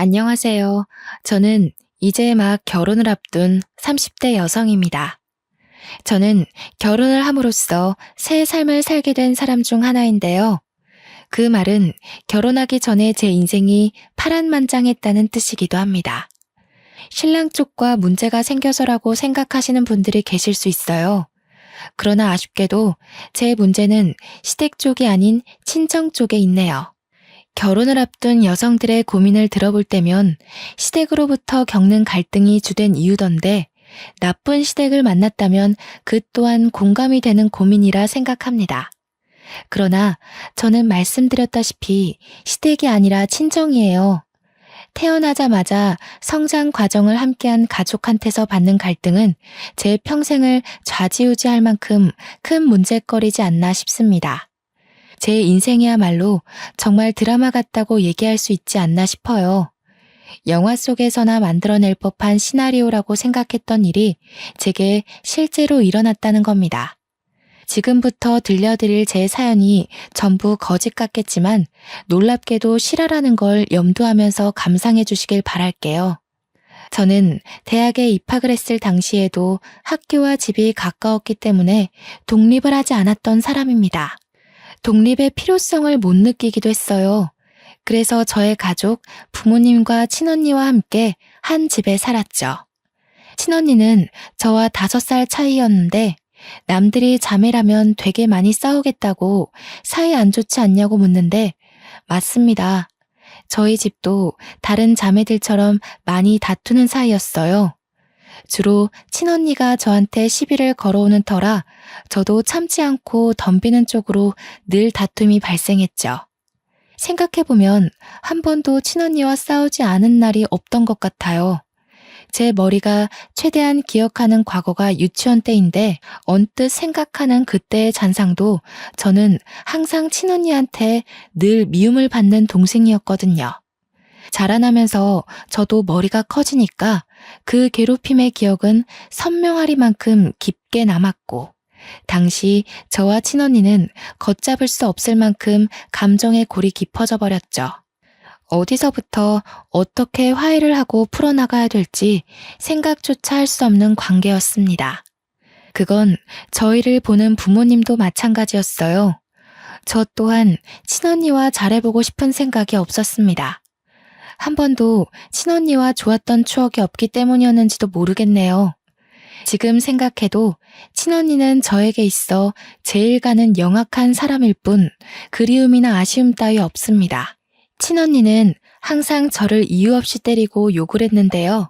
안녕하세요. 저는 이제 막 결혼을 앞둔 30대 여성입니다. 저는 결혼을 함으로써 새 삶을 살게 된 사람 중 하나인데요. 그 말은 결혼하기 전에 제 인생이 파란만장했다는 뜻이기도 합니다. 신랑 쪽과 문제가 생겨서라고 생각하시는 분들이 계실 수 있어요. 그러나 아쉽게도 제 문제는 시댁 쪽이 아닌 친정 쪽에 있네요. 결혼을 앞둔 여성들의 고민을 들어볼 때면 시댁으로부터 겪는 갈등이 주된 이유던데 나쁜 시댁을 만났다면 그 또한 공감이 되는 고민이라 생각합니다. 그러나 저는 말씀드렸다시피 시댁이 아니라 친정이에요. 태어나자마자 성장 과정을 함께한 가족한테서 받는 갈등은 제 평생을 좌지우지할 만큼 큰 문제거리지 않나 싶습니다. 제 인생이야말로 정말 드라마 같다고 얘기할 수 있지 않나 싶어요. 영화 속에서나 만들어낼 법한 시나리오라고 생각했던 일이 제게 실제로 일어났다는 겁니다. 지금부터 들려드릴 제 사연이 전부 거짓 같겠지만 놀랍게도 실화라는 걸 염두하면서 감상해 주시길 바랄게요. 저는 대학에 입학을 했을 당시에도 학교와 집이 가까웠기 때문에 독립을 하지 않았던 사람입니다. 독립의 필요성을 못 느끼기도 했어요. 그래서 저의 가족, 부모님과 친언니와 함께 한 집에 살았죠. 친언니는 저와 5살 차이였는데 남들이 자매라면 되게 많이 싸우겠다고 사이 안 좋지 않냐고 묻는데 맞습니다. 저희 집도 다른 자매들처럼 많이 다투는 사이였어요. 주로 친언니가 저한테 시비를 걸어오는 터라 저도 참지 않고 덤비는 쪽으로 늘 다툼이 발생했죠. 생각해보면 한 번도 친언니와 싸우지 않은 날이 없던 것 같아요. 제 머리가 최대한 기억하는 과거가 유치원 때인데 언뜻 생각하는 그때의 잔상도 저는 항상 친언니한테 늘 미움을 받는 동생이었거든요. 자라나면서 저도 머리가 커지니까 그 괴롭힘의 기억은 선명하리만큼 깊게 남았고 당시 저와 친언니는 걷잡을 수 없을 만큼 감정의 골이 깊어져 버렸죠. 어디서부터 어떻게 화해를 하고 풀어나가야 될지 생각조차 할 수 없는 관계였습니다. 그건 저희를 보는 부모님도 마찬가지였어요. 저 또한 친언니와 잘해보고 싶은 생각이 없었습니다. 한 번도 친언니와 좋았던 추억이 없기 때문이었는지도 모르겠네요. 지금 생각해도 친언니는 저에게 있어 제일 가는 영악한 사람일 뿐 그리움이나 아쉬움 따위 없습니다. 친언니는 항상 저를 이유 없이 때리고 욕을 했는데요.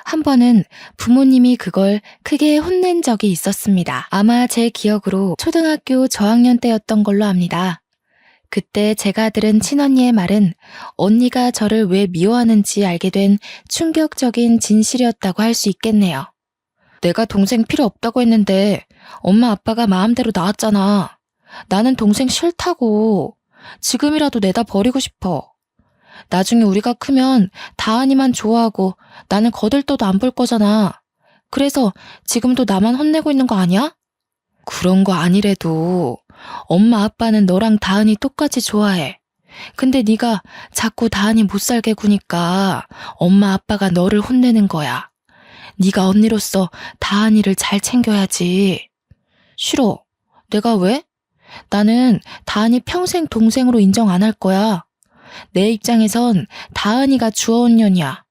한 번은 부모님이 그걸 크게 혼낸 적이 있었습니다. 아마 제 기억으로 초등학교 저학년 때였던 걸로 압니다. 그때 제가 들은 친언니의 말은 언니가 저를 왜 미워하는지 알게 된 충격적인 진실이었다고 할 수 있겠네요. 내가 동생 필요 없다고 했는데 엄마 아빠가 마음대로 낳았잖아. 나는 동생 싫다고. 지금이라도 내다 버리고 싶어. 나중에 우리가 크면 다은이만 좋아하고 나는 거들떠도 안 볼 거잖아. 그래서 지금도 나만 혼내고 있는 거 아니야? 그런 거 아니래도 엄마 아빠는 너랑 다은이 똑같이 좋아해. 근데 네가 자꾸 다은이 못 살게 구니까 엄마 아빠가 너를 혼내는 거야. 네가 언니로서 다은이를 잘 챙겨야지. 싫어. 내가 왜? 나는 다은이 평생 동생으로 인정 안 할 거야. 내 입장에선 다은이가 주어온 년이야.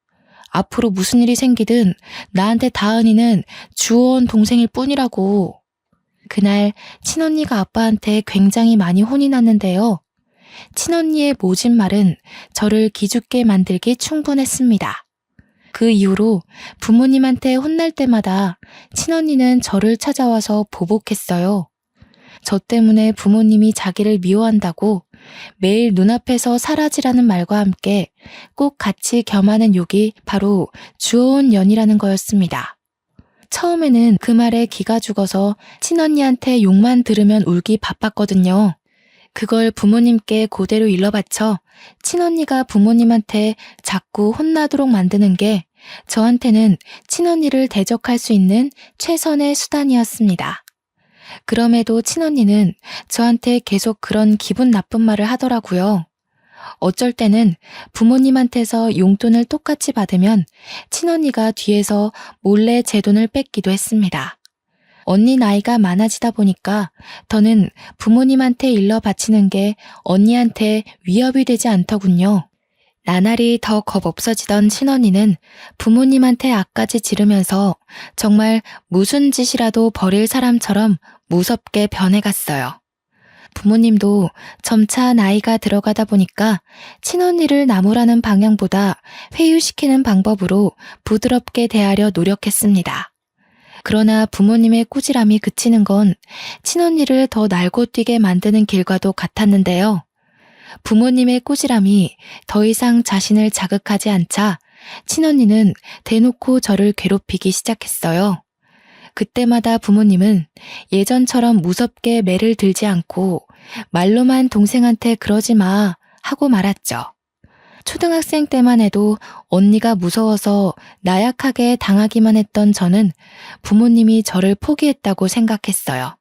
앞으로 무슨 일이 생기든 나한테 다은이는 주어온 동생일 뿐이라고. 그날 친언니가 아빠한테 굉장히 많이 혼이 났는데요. 친언니의 모진 말은 저를 기죽게 만들기 충분했습니다. 그 이후로 부모님한테 혼날 때마다 친언니는 저를 찾아와서 보복했어요. 저 때문에 부모님이 자기를 미워한다고 매일 눈앞에서 사라지라는 말과 함께 꼭 같이 겸하는 욕이 바로 주어온 년이라는 거였습니다. 처음에는 그 말에 기가 죽어서 친언니한테 욕만 들으면 울기 바빴거든요. 그걸 부모님께 그대로 일러바쳐 친언니가 부모님한테 자꾸 혼나도록 만드는 게 저한테는 친언니를 대적할 수 있는 최선의 수단이었습니다. 그럼에도 친언니는 저한테 계속 그런 기분 나쁜 말을 하더라고요. 어쩔 때는 부모님한테서 용돈을 똑같이 받으면 친언니가 뒤에서 몰래 제 돈을 뺏기도 했습니다. 언니 나이가 많아지다 보니까 더는 부모님한테 일러 바치는 게 언니한테 위협이 되지 않더군요. 나날이 더 겁 없어지던 친언니는 부모님한테 악까지 지르면서 정말 무슨 짓이라도 벌일 사람처럼 무섭게 변해갔어요. 부모님도 점차 나이가 들어가다 보니까 친언니를 나무라는 방향보다 회유시키는 방법으로 부드럽게 대하려 노력했습니다. 그러나 부모님의 꾸지람이 그치는 건 친언니를 더 날고 뛰게 만드는 길과도 같았는데요. 부모님의 꾸지람이 더 이상 자신을 자극하지 않자 친언니는 대놓고 저를 괴롭히기 시작했어요. 그때마다 부모님은 예전처럼 무섭게 매를 들지 않고 말로만 동생한테 그러지 마 하고 말았죠. 초등학생 때만 해도 언니가 무서워서 나약하게 당하기만 했던 저는 부모님이 저를 포기했다고 생각했어요.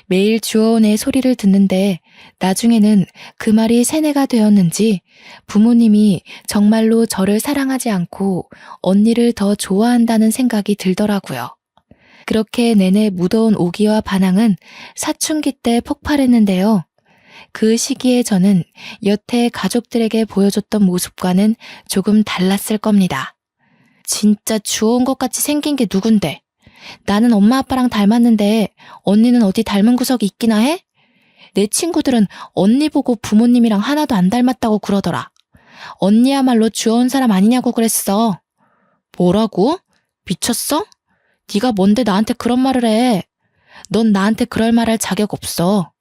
매일 주어온의 소리를 듣는데 나중에는 그 말이 세뇌가 되었는지 부모님이 정말로 저를 사랑하지 않고 언니를 더 좋아한다는 생각이 들더라고요. 그렇게 내내 무더운 오기와 반항은 사춘기 때 폭발했는데요. 그 시기에 저는 여태 가족들에게 보여줬던 모습과는 조금 달랐을 겁니다. 진짜 주워온 것 같이 생긴 게 누군데? 나는 엄마 아빠랑 닮았는데 언니는 어디 닮은 구석이 있기나 해? 내 친구들은 언니 보고 부모님이랑 하나도 안 닮았다고 그러더라. 언니야말로 주워온 사람 아니냐고 그랬어. 뭐라고? 미쳤어? 네가 뭔데 나한테 그런 말을 해? 넌 나한테 그럴 말할 자격 없어.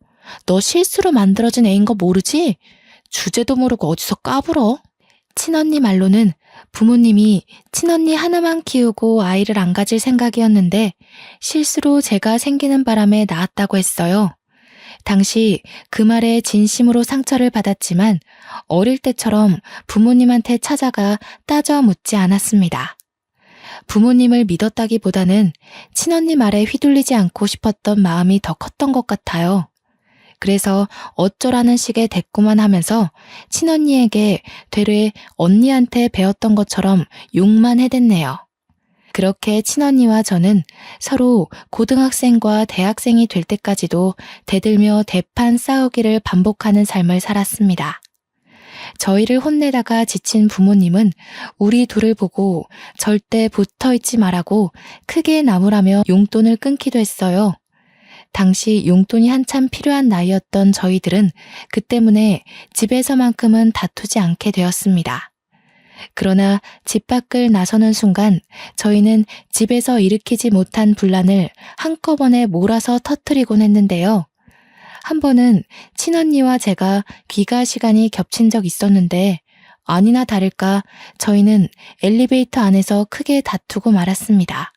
너 실수로 만들어진 애인 거 모르지? 주제도 모르고 어디서 까불어? 친언니 말로는 부모님이 친언니 하나만 키우고 아이를 안 가질 생각이었는데 실수로 제가 생기는 바람에 낳았다고 했어요. 당시 그 말에 진심으로 상처를 받았지만 어릴 때처럼 부모님한테 찾아가 따져 묻지 않았습니다. 부모님을 믿었다기보다는 친언니 말에 휘둘리지 않고 싶었던 마음이 더 컸던 것 같아요. 그래서 어쩌라는 식의 대꾸만 하면서 친언니에게 되레 언니한테 배웠던 것처럼 욕만 해댔네요. 그렇게 친언니와 저는 서로 고등학생과 대학생이 될 때까지도 대들며 대판 싸우기를 반복하는 삶을 살았습니다. 저희를 혼내다가 지친 부모님은 우리 둘을 보고 절대 붙어있지 말라고 크게 나무라며 용돈을 끊기도 했어요. 당시 용돈이 한참 필요한 나이였던 저희들은 그 때문에 집에서만큼은 다투지 않게 되었습니다. 그러나 집 밖을 나서는 순간 저희는 집에서 일으키지 못한 분란을 한꺼번에 몰아서 터뜨리곤 했는데요. 한 번은 친언니와 제가 귀가 시간이 겹친 적 있었는데 아니나 다를까 저희는 엘리베이터 안에서 크게 다투고 말았습니다.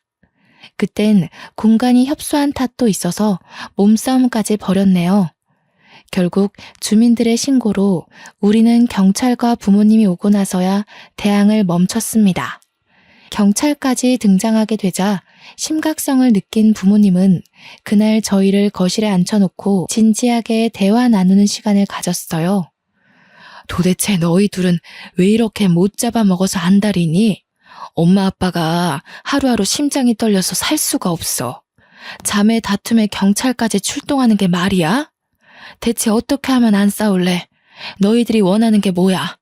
그땐 공간이 협소한 탓도 있어서 몸싸움까지 벌였네요. 결국 주민들의 신고로 우리는 경찰과 부모님이 오고 나서야 대항을 멈췄습니다. 경찰까지 등장하게 되자 심각성을 느낀 부모님은 그날 저희를 거실에 앉혀놓고 진지하게 대화 나누는 시간을 가졌어요. 도대체 너희 둘은 왜 이렇게 못 잡아먹어서 안달이니? 엄마 아빠가 하루하루 심장이 떨려서 살 수가 없어. 자매 다툼에 경찰까지 출동하는 게 말이야? 대체 어떻게 하면 안 싸울래? 너희들이 원하는 게 뭐야?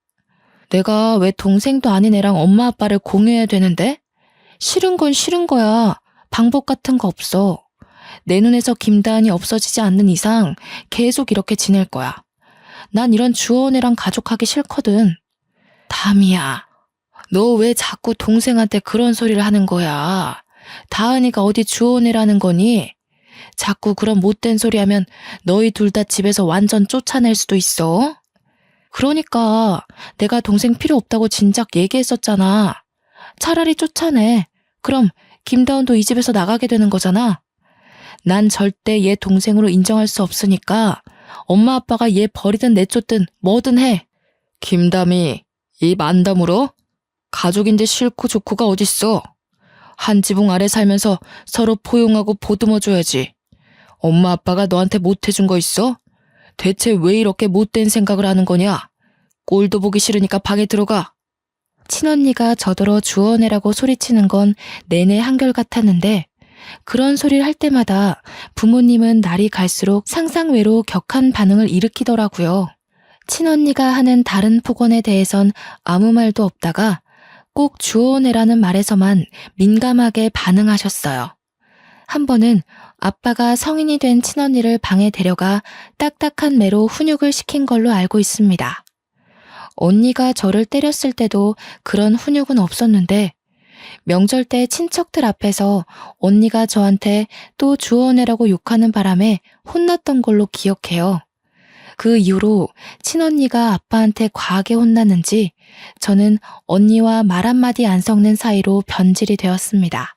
내가 왜 동생도 아닌 애랑 엄마 아빠를 공유해야 되는데? 싫은 건 싫은 거야. 방법 같은 거 없어. 내 눈에서 김다은이 없어지지 않는 이상 계속 이렇게 지낼 거야. 난 이런 주워온 애랑 가족하기 싫거든. 담이야. 너 왜 자꾸 동생한테 그런 소리를 하는 거야? 다은이가 어디 주워온 애라는 거니? 자꾸 그런 못된 소리 하면 너희 둘 다 집에서 완전 쫓아낼 수도 있어. 그러니까 내가 동생 필요 없다고 진작 얘기했었잖아. 차라리 쫓아내. 그럼 김다운도 이 집에서 나가게 되는 거잖아. 난 절대 얘 동생으로 인정할 수 없으니까 엄마 아빠가 얘 버리든 내쫓든 뭐든 해. 김담이 입 안 다물어? 가족인데 싫고 좋고가 어딨어. 한 지붕 아래 살면서 서로 포용하고 보듬어줘야지. 엄마 아빠가 너한테 못해준 거 있어? 대체 왜 이렇게 못된 생각을 하는 거냐? 꼴도 보기 싫으니까 방에 들어가. 친언니가 저더러 주워내라고 소리치는 건 내내 한결같았는데 그런 소리를 할 때마다 부모님은 날이 갈수록 상상외로 격한 반응을 일으키더라고요. 친언니가 하는 다른 폭언에 대해선 아무 말도 없다가 꼭 주워내라는 말에서만 민감하게 반응하셨어요. 한 번은 아빠가 성인이 된 친언니를 방에 데려가 딱딱한 매로 훈육을 시킨 걸로 알고 있습니다. 언니가 저를 때렸을 때도 그런 훈육은 없었는데 명절 때 친척들 앞에서 언니가 저한테 또 주워내라고 욕하는 바람에 혼났던 걸로 기억해요. 그 이후로 친언니가 아빠한테 과하게 혼났는지 저는 언니와 말 한마디 안 섞는 사이로 변질이 되었습니다.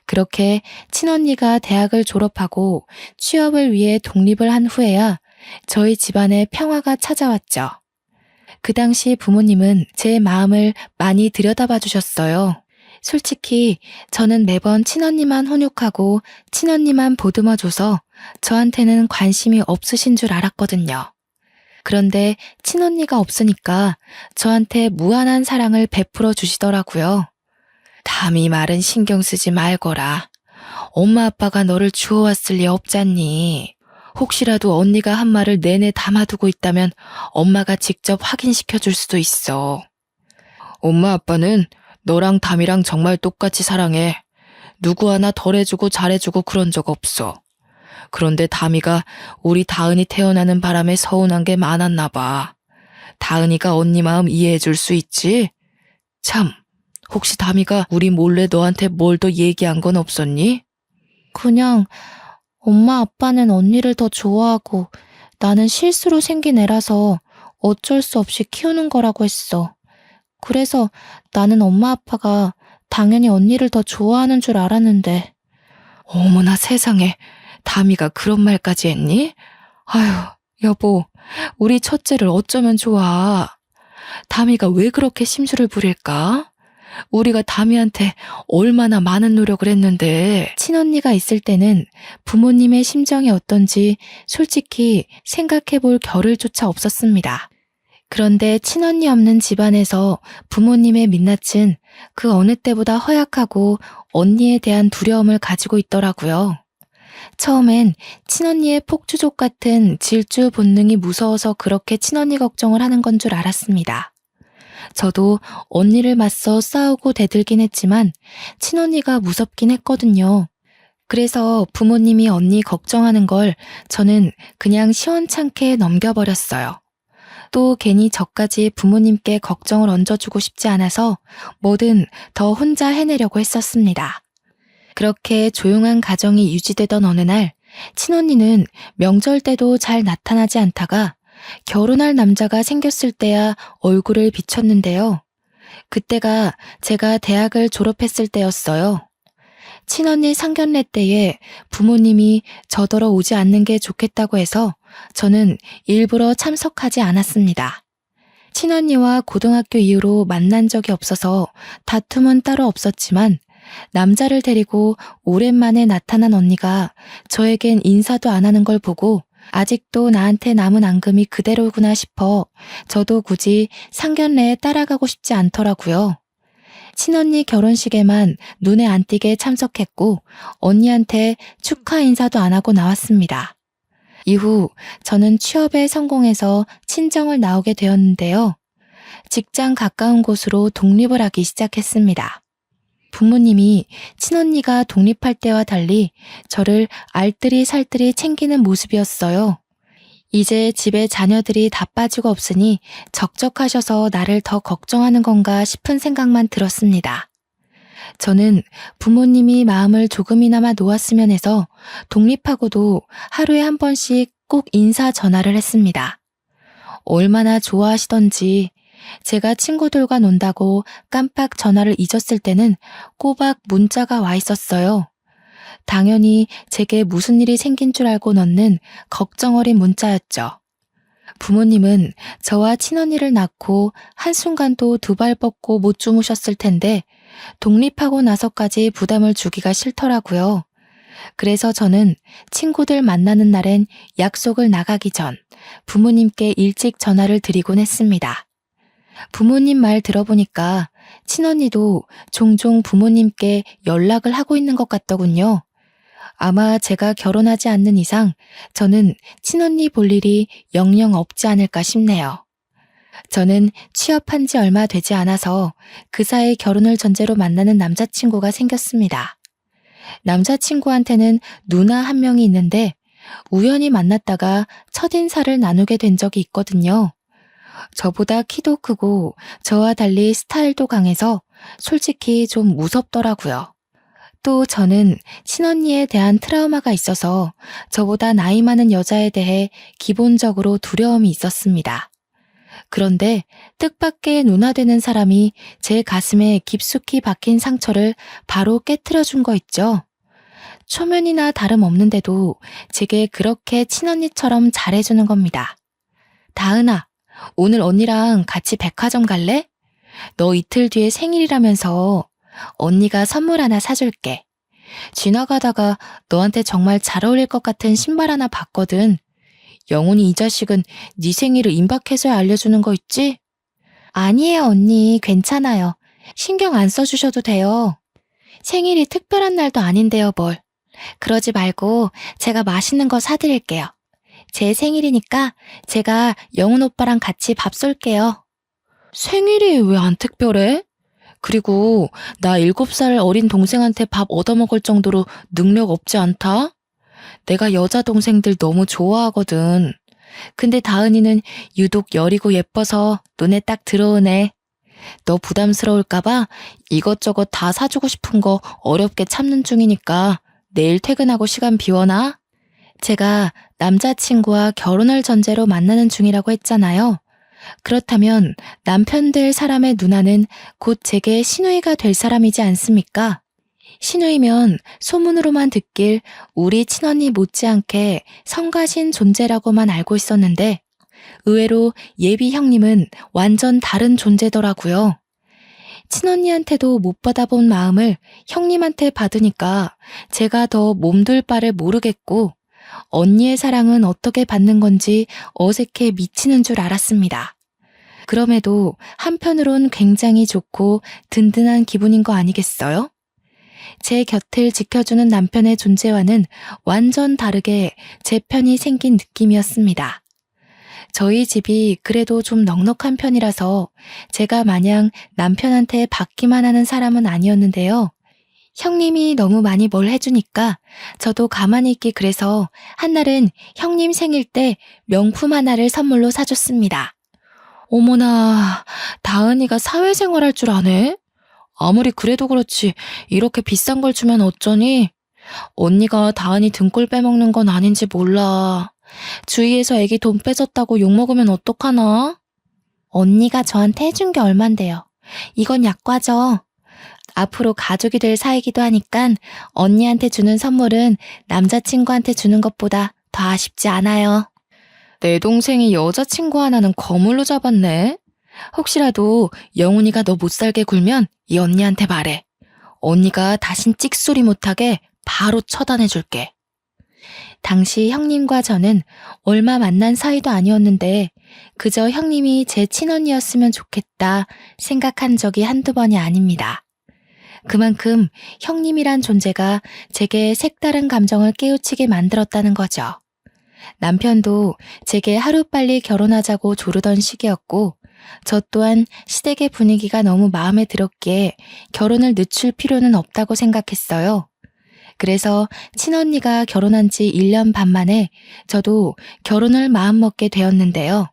그렇게 친언니가 대학을 졸업하고 취업을 위해 독립을 한 후에야 저희 집안에 평화가 찾아왔죠. 그 당시 부모님은 제 마음을 많이 들여다봐 주셨어요. 솔직히 저는 매번 친언니만 훈육하고 친언니만 보듬어줘서 저한테는 관심이 없으신 줄 알았거든요. 그런데 친언니가 없으니까 저한테 무한한 사랑을 베풀어 주시더라고요. 담이 말은 신경 쓰지 말거라. 엄마 아빠가 너를 주워왔을 리 없잖니. 혹시라도 언니가 한 말을 내내 담아두고 있다면 엄마가 직접 확인시켜 줄 수도 있어. 엄마 아빠는 너랑 담이랑 정말 똑같이 사랑해. 누구 하나 덜해주고 잘해주고 그런 적 없어. 그런데 담이가 우리 다은이 태어나는 바람에 서운한 게 많았나 봐. 다은이가 언니 마음 이해해 줄 수 있지? 참, 혹시 담이가 우리 몰래 너한테 뭘 더 얘기한 건 없었니? 그냥 엄마 아빠는 언니를 더 좋아하고 나는 실수로 생긴 애라서 어쩔 수 없이 키우는 거라고 했어. 그래서 나는 엄마 아빠가 당연히 언니를 더 좋아하는 줄 알았는데. 어머나 세상에, 담이가 그런 말까지 했니? 아휴, 여보, 우리 첫째를 어쩌면 좋아. 담이가 왜 그렇게 심술을 부릴까? 우리가 담이한테 얼마나 많은 노력을 했는데. 친언니가 있을 때는 부모님의 심정이 어떤지 솔직히 생각해 볼 겨를조차 없었습니다. 그런데 친언니 없는 집안에서 부모님의 민낯은 그 어느 때보다 허약하고 언니에 대한 두려움을 가지고 있더라고요. 처음엔 친언니의 폭주족 같은 질주 본능이 무서워서 그렇게 친언니 걱정을 하는 건 줄 알았습니다. 저도 언니를 맞서 싸우고 대들긴 했지만 친언니가 무섭긴 했거든요. 그래서 부모님이 언니 걱정하는 걸 저는 그냥 시원찮게 넘겨버렸어요. 또 괜히 저까지 부모님께 걱정을 얹어주고 싶지 않아서 뭐든 더 혼자 해내려고 했었습니다. 그렇게 조용한 가정이 유지되던 어느 날 친언니는 명절 때도 잘 나타나지 않다가 결혼할 남자가 생겼을 때야 얼굴을 비췄는데요. 그때가 제가 대학을 졸업했을 때였어요. 친언니 상견례 때에 부모님이 저더러 오지 않는 게 좋겠다고 해서 저는 일부러 참석하지 않았습니다. 친언니와 고등학교 이후로 만난 적이 없어서 다툼은 따로 없었지만 남자를 데리고 오랜만에 나타난 언니가 저에겐 인사도 안 하는 걸 보고 아직도 나한테 남은 앙금이 그대로구나 싶어 저도 굳이 상견례에 따라가고 싶지 않더라고요. 친언니 결혼식에만 눈에 안 띄게 참석했고 언니한테 축하 인사도 안 하고 나왔습니다. 이후 저는 취업에 성공해서 친정을 나오게 되었는데요. 직장 가까운 곳으로 독립을 하기 시작했습니다. 부모님이 친언니가 독립할 때와 달리 저를 알뜰히 살뜰히 챙기는 모습이었어요. 이제 집에 자녀들이 다 빠지고 없으니 적적하셔서 나를 더 걱정하는 건가 싶은 생각만 들었습니다. 저는 부모님이 마음을 조금이나마 놓았으면 해서 독립하고도 하루에 한 번씩 꼭 인사 전화를 했습니다. 얼마나 좋아하시던지 제가 친구들과 논다고 깜빡 전화를 잊었을 때는 꼬박 문자가 와 있었어요. 당연히 제게 무슨 일이 생긴 줄 알고 넣는 걱정 어린 문자였죠. 부모님은 저와 친언니를 낳고 한순간도 두 발 뻗고 못 주무셨을 텐데 독립하고 나서까지 부담을 주기가 싫더라고요. 그래서 저는 친구들 만나는 날엔 약속을 나가기 전 부모님께 일찍 전화를 드리곤 했습니다. 부모님 말 들어보니까 친언니도 종종 부모님께 연락을 하고 있는 것 같더군요. 아마 제가 결혼하지 않는 이상 저는 친언니 볼 일이 영영 없지 않을까 싶네요. 저는 취업한 지 얼마 되지 않아서 그 사이 결혼을 전제로 만나는 남자친구가 생겼습니다. 남자친구한테는 누나 한 명이 있는데 우연히 만났다가 첫인사를 나누게 된 적이 있거든요. 저보다 키도 크고 저와 달리 스타일도 강해서 솔직히 좀 무섭더라고요. 또 저는 친언니에 대한 트라우마가 있어서 저보다 나이 많은 여자에 대해 기본적으로 두려움이 있었습니다. 그런데 뜻밖의 누나 되는 사람이 제 가슴에 깊숙이 박힌 상처를 바로 깨트려 준 거 있죠. 초면이나 다름없는데도 제게 그렇게 친언니처럼 잘해주는 겁니다. 다은아, 오늘 언니랑 같이 백화점 갈래? 너 이틀 뒤에 생일이라면서 언니가 선물 하나 사줄게. 지나가다가 너한테 정말 잘 어울릴 것 같은 신발 하나 봤거든. 영훈이 이 자식은 네 생일을 임박해서야 알려주는 거 있지? 아니에요, 언니. 괜찮아요. 신경 안 써주셔도 돼요. 생일이 특별한 날도 아닌데요, 뭘. 그러지 말고 제가 맛있는 거 사드릴게요. 제 생일이니까 제가 영훈 오빠랑 같이 밥 쏠게요. 생일이 왜 안 특별해? 그리고 나 7살 어린 동생한테 밥 얻어먹을 정도로 능력 없지 않다? 내가 여자 동생들 너무 좋아하거든. 근데 다은이는 유독 여리고 예뻐서 눈에 딱 들어오네. 너 부담스러울까봐 이것저것 다 사주고 싶은 거 어렵게 참는 중이니까 내일 퇴근하고 시간 비워놔. 제가 남자친구와 결혼을 전제로 만나는 중이라고 했잖아요. 그렇다면 남편 될 사람의 누나는 곧 제게 시누이가 될 사람이지 않습니까? 시누이면 소문으로만 듣길 우리 친언니 못지않게 성가신 존재라고만 알고 있었는데 의외로 예비 형님은 완전 다른 존재더라고요. 친언니한테도 못 받아본 마음을 형님한테 받으니까 제가 더 몸둘 바를 모르겠고 언니의 사랑은 어떻게 받는 건지 어색해 미치는 줄 알았습니다. 그럼에도 한편으론 굉장히 좋고 든든한 기분인 거 아니겠어요? 제 곁을 지켜주는 남편의 존재와는 완전 다르게 제 편이 생긴 느낌이었습니다. 저희 집이 그래도 좀 넉넉한 편이라서 제가 마냥 남편한테 받기만 하는 사람은 아니었는데요. 형님이 너무 많이 뭘 해주니까 저도 가만히 있기 그래서 한날은 형님 생일 때 명품 하나를 선물로 사줬습니다. 어머나, 다은이가 사회생활 할 줄 아네? 아무리 그래도 그렇지 이렇게 비싼 걸 주면 어쩌니? 언니가 다은이 등골 빼먹는 건 아닌지 몰라. 주위에서 애기 돈 뺏었다고 욕먹으면 어떡하나? 언니가 저한테 해준 게 얼만데요. 이건 약과죠. 앞으로 가족이 될 사이기도 하니까 언니한테 주는 선물은 남자친구한테 주는 것보다 더 아쉽지 않아요. 내 동생이 여자친구 하나는 거물로 잡았네. 혹시라도 영훈이가 너 못살게 굴면 이 언니한테 말해. 언니가 다신 찍소리 못하게 바로 처단해줄게. 당시 형님과 저는 얼마 만난 사이도 아니었는데 그저 형님이 제 친언니였으면 좋겠다 생각한 적이 한두 번이 아닙니다. 그만큼 형님이란 존재가 제게 색다른 감정을 깨우치게 만들었다는 거죠. 남편도 제게 하루빨리 결혼하자고 조르던 시기였고 저 또한 시댁의 분위기가 너무 마음에 들었기에 결혼을 늦출 필요는 없다고 생각했어요. 그래서 친언니가 결혼한 지 1년 반 만에 저도 결혼을 마음먹게 되었는데요.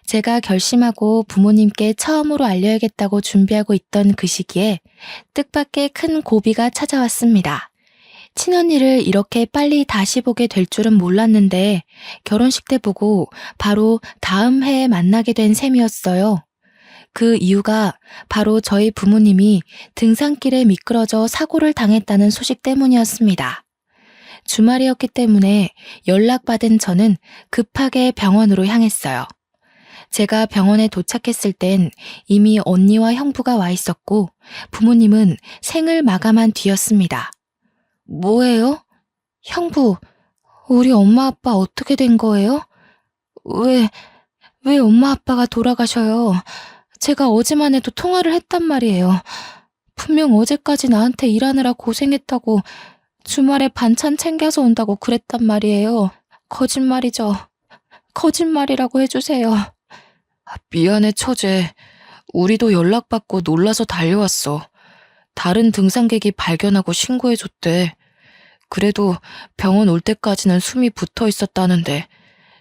제가 결심하고 부모님께 처음으로 알려야겠다고 준비하고 있던 그 시기에 뜻밖의 큰 고비가 찾아왔습니다. 친언니를 이렇게 빨리 다시 보게 될 줄은 몰랐는데 결혼식 때 보고 바로 다음 해에 만나게 된 셈이었어요. 그 이유가 바로 저희 부모님이 등산길에 미끄러져 사고를 당했다는 소식 때문이었습니다. 주말이었기 때문에 연락받은 저는 급하게 병원으로 향했어요. 제가 병원에 도착했을 땐 이미 언니와 형부가 와 있었고 부모님은 생을 마감한 뒤였습니다. 뭐예요? 형부, 우리 엄마 아빠 어떻게 된 거예요? 왜 엄마 아빠가 돌아가셔요? 제가 어제만 해도 통화를 했단 말이에요. 분명 어제까지 나한테 일하느라 고생했다고 주말에 반찬 챙겨서 온다고 그랬단 말이에요. 거짓말이죠. 거짓말이라고 해주세요. 미안해, 처제. 우리도 연락받고 놀라서 달려왔어. 다른 등산객이 발견하고 신고해줬대. 그래도 병원 올 때까지는 숨이 붙어 있었다는데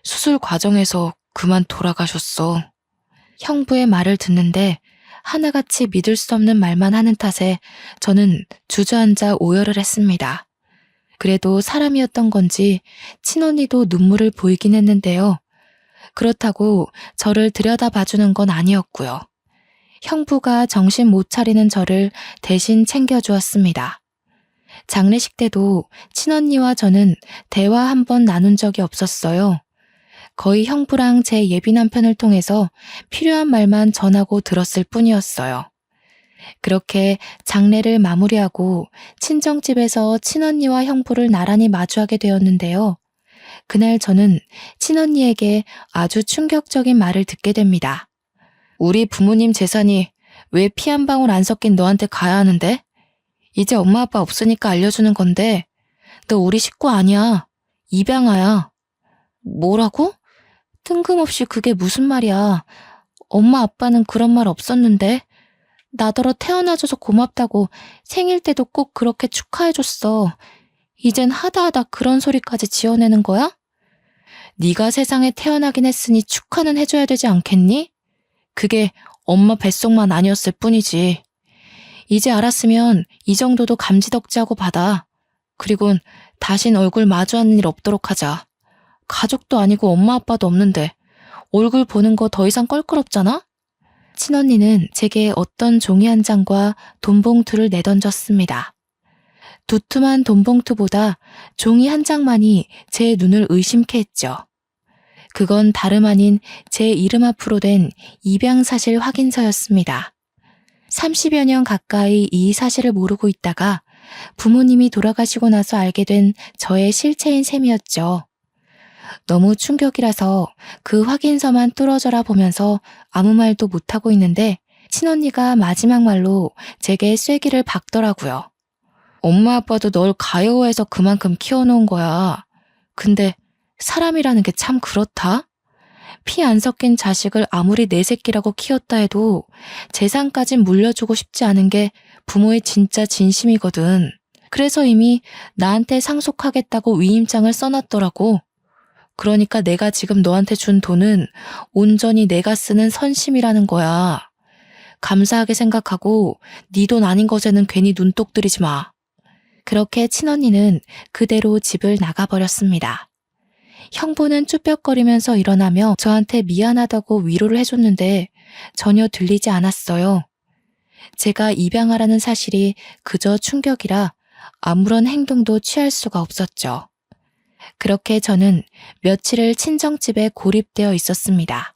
수술 과정에서 그만 돌아가셨어. 형부의 말을 듣는데 하나같이 믿을 수 없는 말만 하는 탓에 저는 주저앉아 오열을 했습니다. 그래도 사람이었던 건지 친언니도 눈물을 보이긴 했는데요. 그렇다고 저를 들여다봐주는 건 아니었고요. 형부가 정신 못 차리는 저를 대신 챙겨주었습니다. 장례식 때도 친언니와 저는 대화 한 번 나눈 적이 없었어요. 거의 형부랑 제 예비 남편을 통해서 필요한 말만 전하고 들었을 뿐이었어요. 그렇게 장례를 마무리하고 친정집에서 친언니와 형부를 나란히 마주하게 되었는데요. 그날 저는 친언니에게 아주 충격적인 말을 듣게 됩니다. 우리 부모님 재산이 왜 피 한 방울 안 섞인 너한테 가야 하는데? 이제 엄마 아빠 없으니까 알려주는 건데 너 우리 식구 아니야. 입양아야. 뭐라고? 뜬금없이 그게 무슨 말이야. 엄마 아빠는 그런 말 없었는데. 나더러 태어나줘서 고맙다고 생일 때도 꼭 그렇게 축하해줬어. 이젠 하다하다 그런 소리까지 지어내는 거야? 네가 세상에 태어나긴 했으니 축하는 해줘야 되지 않겠니? 그게 엄마 뱃속만 아니었을 뿐이지. 이제 알았으면 이 정도도 감지덕지하고 받아. 그리곤 다신 얼굴 마주하는 일 없도록 하자. 가족도 아니고 엄마 아빠도 없는데 얼굴 보는 거 더 이상 껄끄럽잖아? 친언니는 제게 어떤 종이 한 장과 돈봉투를 내던졌습니다. 두툼한 돈봉투보다 종이 한 장만이 제 눈을 의심케 했죠. 그건 다름 아닌 제 이름 앞으로 된 입양사실 확인서였습니다. 30여 년 가까이 이 사실을 모르고 있다가 부모님이 돌아가시고 나서 알게 된 저의 실체인 셈이었죠. 너무 충격이라서 그 확인서만 뚫어져라 보면서 아무 말도 못하고 있는데 친언니가 마지막 말로 제게 쐐기를 박더라고요. 엄마 아빠도 널 가여워해서 그만큼 키워놓은 거야. 근데 사람이라는 게 참 그렇다? 피 안 섞인 자식을 아무리 내 새끼라고 키웠다 해도 재산까진 물려주고 싶지 않은 게 부모의 진짜 진심이거든. 그래서 이미 나한테 상속하겠다고 위임장을 써놨더라고. 그러니까 내가 지금 너한테 준 돈은 온전히 내가 쓰는 선심이라는 거야. 감사하게 생각하고 네 돈 아닌 것에는 괜히 눈독 들이지 마. 그렇게 친언니는 그대로 집을 나가버렸습니다. 형부는 쭈뼛거리면서 일어나며 저한테 미안하다고 위로를 해줬는데 전혀 들리지 않았어요. 제가 입양하라는 사실이 그저 충격이라 아무런 행동도 취할 수가 없었죠. 그렇게 저는 며칠을 친정집에 고립되어 있었습니다.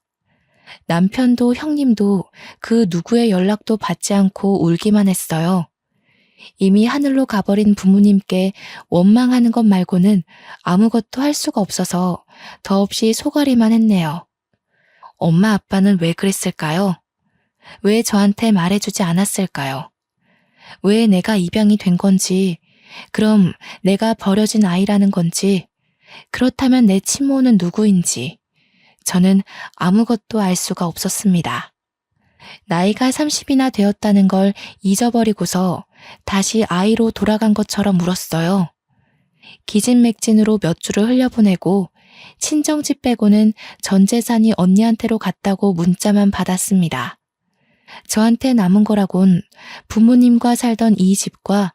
남편도 형님도 그 누구의 연락도 받지 않고 울기만 했어요. 이미 하늘로 가버린 부모님께 원망하는 것 말고는 아무것도 할 수가 없어서 더없이 속앓이만 했네요. 엄마 아빠는 왜 그랬을까요? 왜 저한테 말해주지 않았을까요? 왜 내가 입양이 된 건지, 그럼 내가 버려진 아이라는 건지, 그렇다면 내 친모는 누구인지 저는 아무것도 알 수가 없었습니다. 나이가 30이나 되었다는 걸 잊어버리고서 다시 아이로 돌아간 것처럼 울었어요. 기진맥진으로 몇 주를 흘려보내고 친정집 빼고는 전 재산이 언니한테로 갔다고 문자만 받았습니다. 저한테 남은 거라곤 부모님과 살던 이 집과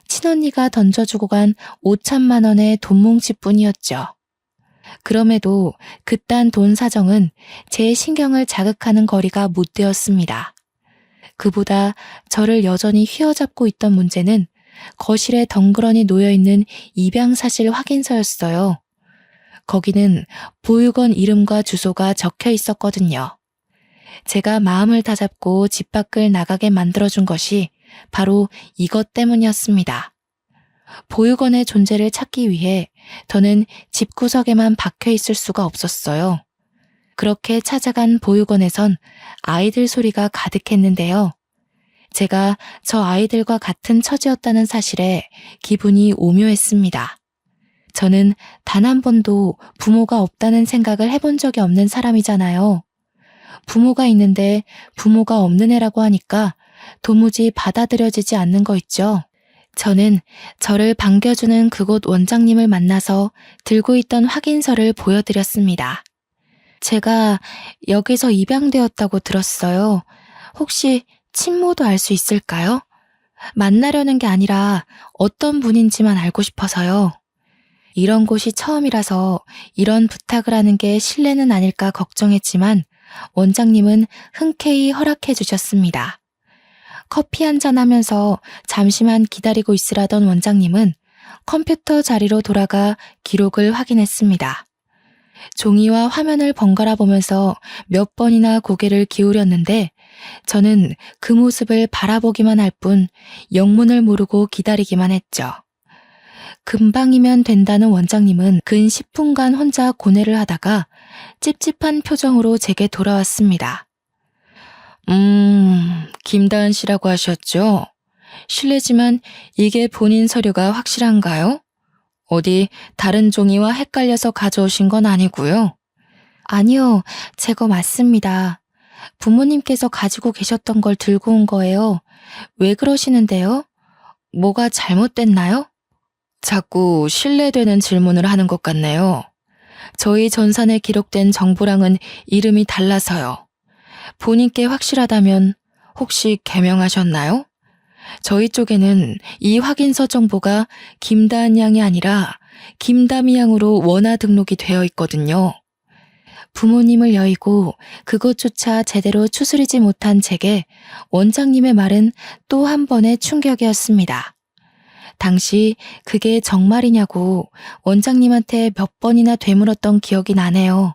친언니가 던져주고 간 5천만 원의 돈뭉치뿐이었죠. 그럼에도 그딴 돈 사정은 제 신경을 자극하는 거리가 못 되었습니다. 그보다 저를 여전히 휘어잡고 있던 문제는 거실에 덩그러니 놓여있는 입양사실 확인서였어요. 거기는 보육원 이름과 주소가 적혀 있었거든요. 제가 마음을 다잡고 집 밖을 나가게 만들어준 것이 바로 이것 때문이었습니다. 보육원의 존재를 찾기 위해 저는 집구석에만 박혀 있을 수가 없었어요. 그렇게 찾아간 보육원에선 아이들 소리가 가득했는데요. 제가 저 아이들과 같은 처지였다는 사실에 기분이 오묘했습니다. 저는 단 한 번도 부모가 없다는 생각을 해본 적이 없는 사람이잖아요. 부모가 있는데 부모가 없는 애라고 하니까 도무지 받아들여지지 않는 거 있죠. 저는 저를 반겨주는 그곳 원장님을 만나서 들고 있던 확인서를 보여드렸습니다. 제가 여기서 입양되었다고 들었어요. 혹시 친모도 알 수 있을까요? 만나려는 게 아니라 어떤 분인지만 알고 싶어서요. 이런 곳이 처음이라서 이런 부탁을 하는 게 실례는 아닐까 걱정했지만 원장님은 흔쾌히 허락해 주셨습니다. 커피 한잔 하면서 잠시만 기다리고 있으라던 원장님은 컴퓨터 자리로 돌아가 기록을 확인했습니다. 종이와 화면을 번갈아 보면서 몇 번이나 고개를 기울였는데 저는 그 모습을 바라보기만 할 뿐 영문을 모르고 기다리기만 했죠. 금방이면 된다는 원장님은 근 10분간 혼자 고뇌를 하다가 찝찝한 표정으로 제게 돌아왔습니다. 김다은 씨라고 하셨죠? 실례지만 이게 본인 서류가 확실한가요? 어디 다른 종이와 헷갈려서 가져오신 건 아니고요? 아니요, 제 거 맞습니다. 부모님께서 가지고 계셨던 걸 들고 온 거예요. 왜 그러시는데요? 뭐가 잘못됐나요? 자꾸 신뢰되는 질문을 하는 것 같네요. 저희 전산에 기록된 정보랑은 이름이 달라서요. 본인께 확실하다면 혹시 개명하셨나요? 저희 쪽에는 이 확인서 정보가 김다은 양이 아니라 김다미 양으로 원화 등록이 되어 있거든요. 부모님을 여의고 그것조차 제대로 추스리지 못한 제게 원장님의 말은 또 한 번의 충격이었습니다. 당시 그게 정말이냐고 원장님한테 몇 번이나 되물었던 기억이 나네요.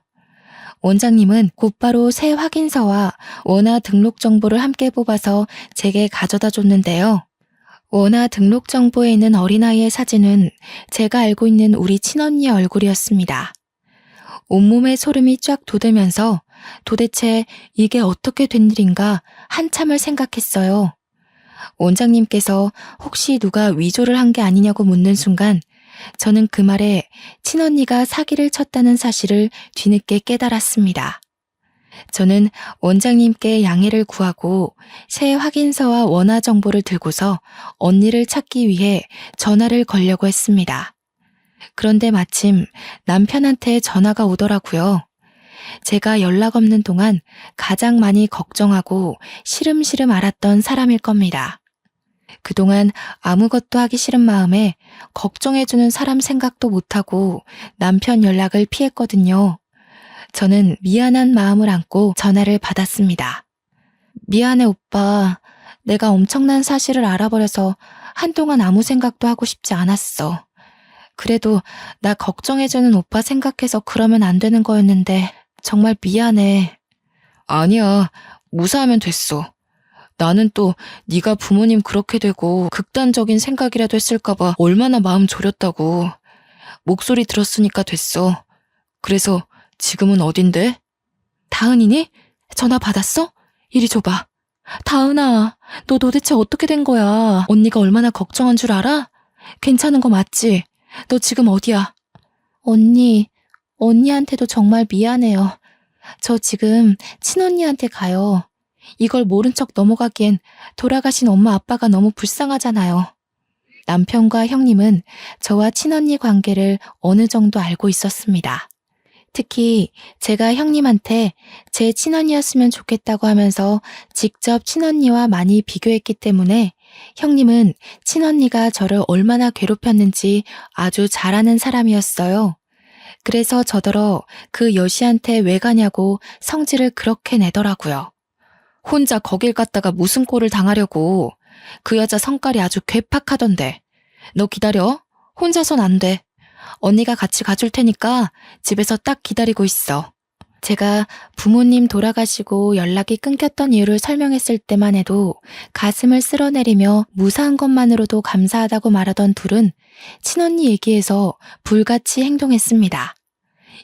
원장님은 곧바로 새 확인서와 원화 등록 정보를 함께 뽑아서 제게 가져다 줬는데요. 원화 등록 정보에 있는 어린아이의 사진은 제가 알고 있는 우리 친언니의 얼굴이었습니다. 온몸에 소름이 쫙 돋으면서 도대체 이게 어떻게 된 일인가 한참을 생각했어요. 원장님께서 혹시 누가 위조를 한 게 아니냐고 묻는 순간 저는 그 말에 친언니가 사기를 쳤다는 사실을 뒤늦게 깨달았습니다. 저는 원장님께 양해를 구하고 새 확인서와 원화 정보를 들고서 언니를 찾기 위해 전화를 걸려고 했습니다. 그런데 마침 남편한테 전화가 오더라고요. 제가 연락 없는 동안 가장 많이 걱정하고 시름시름 앓았던 사람일 겁니다. 그동안 아무것도 하기 싫은 마음에 걱정해주는 사람 생각도 못하고 남편 연락을 피했거든요. 저는 미안한 마음을 안고 전화를 받았습니다. 미안해 오빠. 내가 엄청난 사실을 알아버려서 한동안 아무 생각도 하고 싶지 않았어. 그래도 나 걱정해주는 오빠 생각해서 그러면 안 되는 거였는데 정말 미안해. 아니야. 무사하면 됐어. 나는 또 네가 부모님 그렇게 되고 극단적인 생각이라도 했을까봐 얼마나 마음 졸였다고. 목소리 들었으니까 됐어. 그래서 지금은 어딘데? 다은이니? 전화 받았어? 이리 줘봐. 다은아, 너 도대체 어떻게 된 거야? 언니가 얼마나 걱정한 줄 알아? 괜찮은 거 맞지? 너 지금 어디야? 언니한테도 정말 미안해요. 저 지금 친언니한테 가요. 이걸 모른 척 넘어가기엔 돌아가신 엄마 아빠가 너무 불쌍하잖아요. 남편과 형님은 저와 친언니 관계를 어느 정도 알고 있었습니다. 특히 제가 형님한테 제 친언니였으면 좋겠다고 하면서 직접 친언니와 많이 비교했기 때문에 형님은 친언니가 저를 얼마나 괴롭혔는지 아주 잘 아는 사람이었어요. 그래서 저더러 그 여시한테 왜 가냐고 성질을 그렇게 내더라고요. 혼자 거길 갔다가 무슨 꼴을 당하려고. 그 여자 성깔이 아주 괴팍하던데. 너 기다려. 혼자선 안 돼. 언니가 같이 가줄 테니까 집에서 딱 기다리고 있어. 제가 부모님 돌아가시고 연락이 끊겼던 이유를 설명했을 때만 해도 가슴을 쓸어내리며 무사한 것만으로도 감사하다고 말하던 둘은 친언니 얘기에서 불같이 행동했습니다.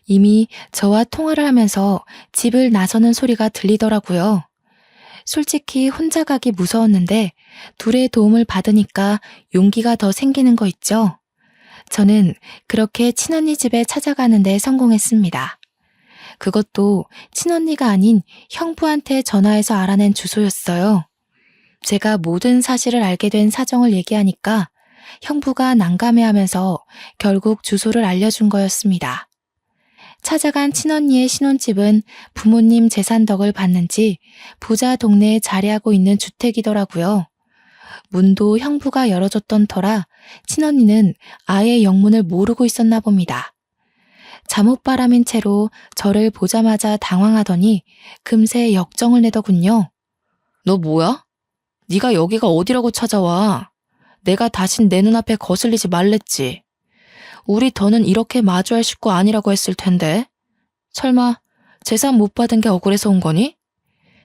이미 저와 통화를 하면서 집을 나서는 소리가 들리더라고요. 솔직히 혼자 가기 무서웠는데 둘의 도움을 받으니까 용기가 더 생기는 거 있죠? 저는 그렇게 친언니 집에 찾아가는 데 성공했습니다. 그것도 친언니가 아닌 형부한테 전화해서 알아낸 주소였어요. 제가 모든 사실을 알게 된 사정을 얘기하니까 형부가 난감해하면서 결국 주소를 알려준 거였습니다. 찾아간 친언니의 신혼집은 부모님 재산 덕을 봤는지 부자 동네에 자리하고 있는 주택이더라고요. 문도 형부가 열어줬던 터라 친언니는 아예 영문을 모르고 있었나 봅니다. 잠옷바람인 채로 저를 보자마자 당황하더니 금세 역정을 내더군요. 너 뭐야? 네가 여기가 어디라고 찾아와? 내가 다신 내 눈앞에 거슬리지 말랬지. 우리 더는 이렇게 마주할 식구 아니라고 했을 텐데. 설마 재산 못 받은 게 억울해서 온 거니?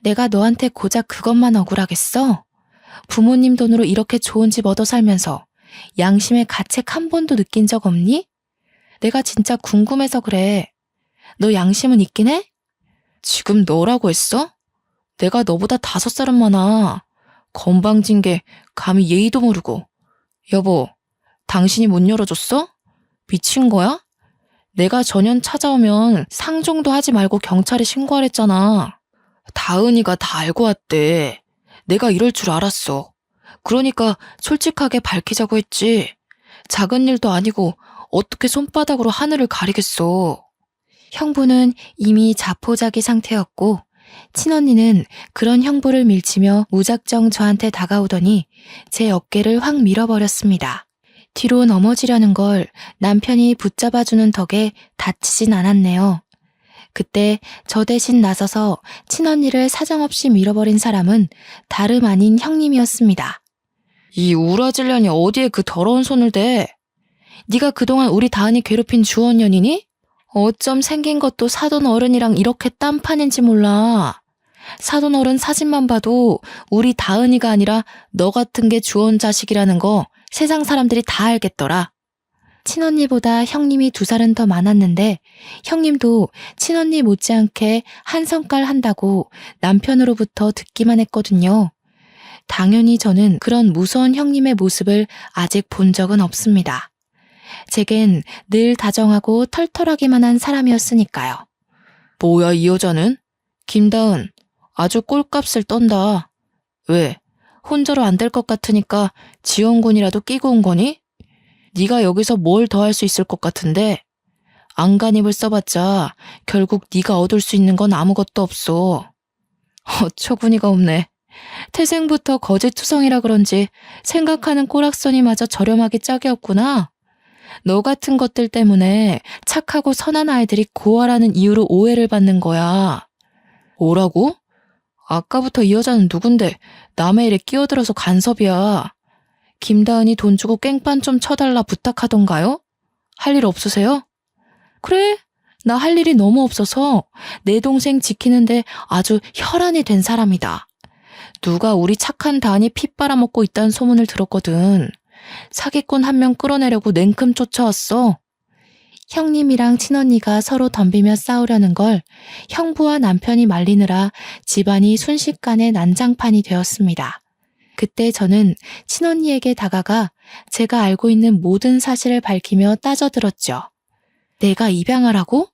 내가 너한테 고작 그것만 억울하겠어? 부모님 돈으로 이렇게 좋은 집 얻어 살면서 양심의 가책 한 번도 느낀 적 없니? 내가 진짜 궁금해서 그래. 너 양심은 있긴 해? 지금 너라고 했어? 내가 너보다 5살은 많아. 건방진 게 감히 예의도 모르고. 여보, 당신이 문 열어줬어? 미친 거야? 내가 전현 찾아오면 상종도 하지 말고 경찰에 신고하랬잖아. 다은이가 다 알고 왔대. 내가 이럴 줄 알았어. 그러니까 솔직하게 밝히자고 했지. 작은 일도 아니고 어떻게 손바닥으로 하늘을 가리겠어. 형부는 이미 자포자기 상태였고 친언니는 그런 형부를 밀치며 무작정 저한테 다가오더니 제 어깨를 확 밀어버렸습니다. 뒤로 넘어지려는 걸 남편이 붙잡아주는 덕에 다치진 않았네요. 그때 저 대신 나서서 친언니를 사정없이 밀어버린 사람은 다름 아닌 형님이었습니다. 이 우라질년이 어디에 그 더러운 손을 대? 네가 그동안 우리 다은이 괴롭힌 주원년이니? 어쩜 생긴 것도 사돈 어른이랑 이렇게 딴판인지 몰라. 사돈 어른 사진만 봐도 우리 다은이가 아니라 너 같은 게 주원 자식이라는 거 세상 사람들이 다 알겠더라. 친언니보다 형님이 2살은 더 많았는데 형님도 친언니 못지않게 한 성깔 한다고 남편으로부터 듣기만 했거든요. 당연히 저는 그런 무서운 형님의 모습을 아직 본 적은 없습니다. 제겐 늘 다정하고 털털하기만 한 사람이었으니까요. 뭐야 이 여자는? 김다은, 아주 꼴값을 떤다. 왜? 혼자로 안 될 것 같으니까 지원군이라도 끼고 온 거니? 네가 여기서 뭘 더 할 수 있을 것 같은데? 안간힘을 써봤자 결국 네가 얻을 수 있는 건 아무것도 없어. 어처구니가 없네. 태생부터 거짓투성이라 그런지 생각하는 꼬락서니마저 저렴하게 짝이 없구나. 너 같은 것들 때문에 착하고 선한 아이들이 고아라는 이유로 오해를 받는 거야. 뭐라고? 아까부터 이 여자는 누군데 남의 일에 끼어들어서 간섭이야. 김다은이 돈 주고 깽판 좀 쳐달라 부탁하던가요? 할 일 없으세요? 그래? 나 할 일이 너무 없어서 내 동생 지키는데 아주 혈안이 된 사람이다. 누가 우리 착한 다은이 피 빨아먹고 있다는 소문을 들었거든. 사기꾼 한 명 끌어내려고 냉큼 쫓아왔어. 형님이랑 친언니가 서로 덤비며 싸우려는 걸 형부와 남편이 말리느라 집안이 순식간에 난장판이 되었습니다. 그때 저는 친언니에게 다가가 제가 알고 있는 모든 사실을 밝히며 따져들었죠. 내가 입양하라고?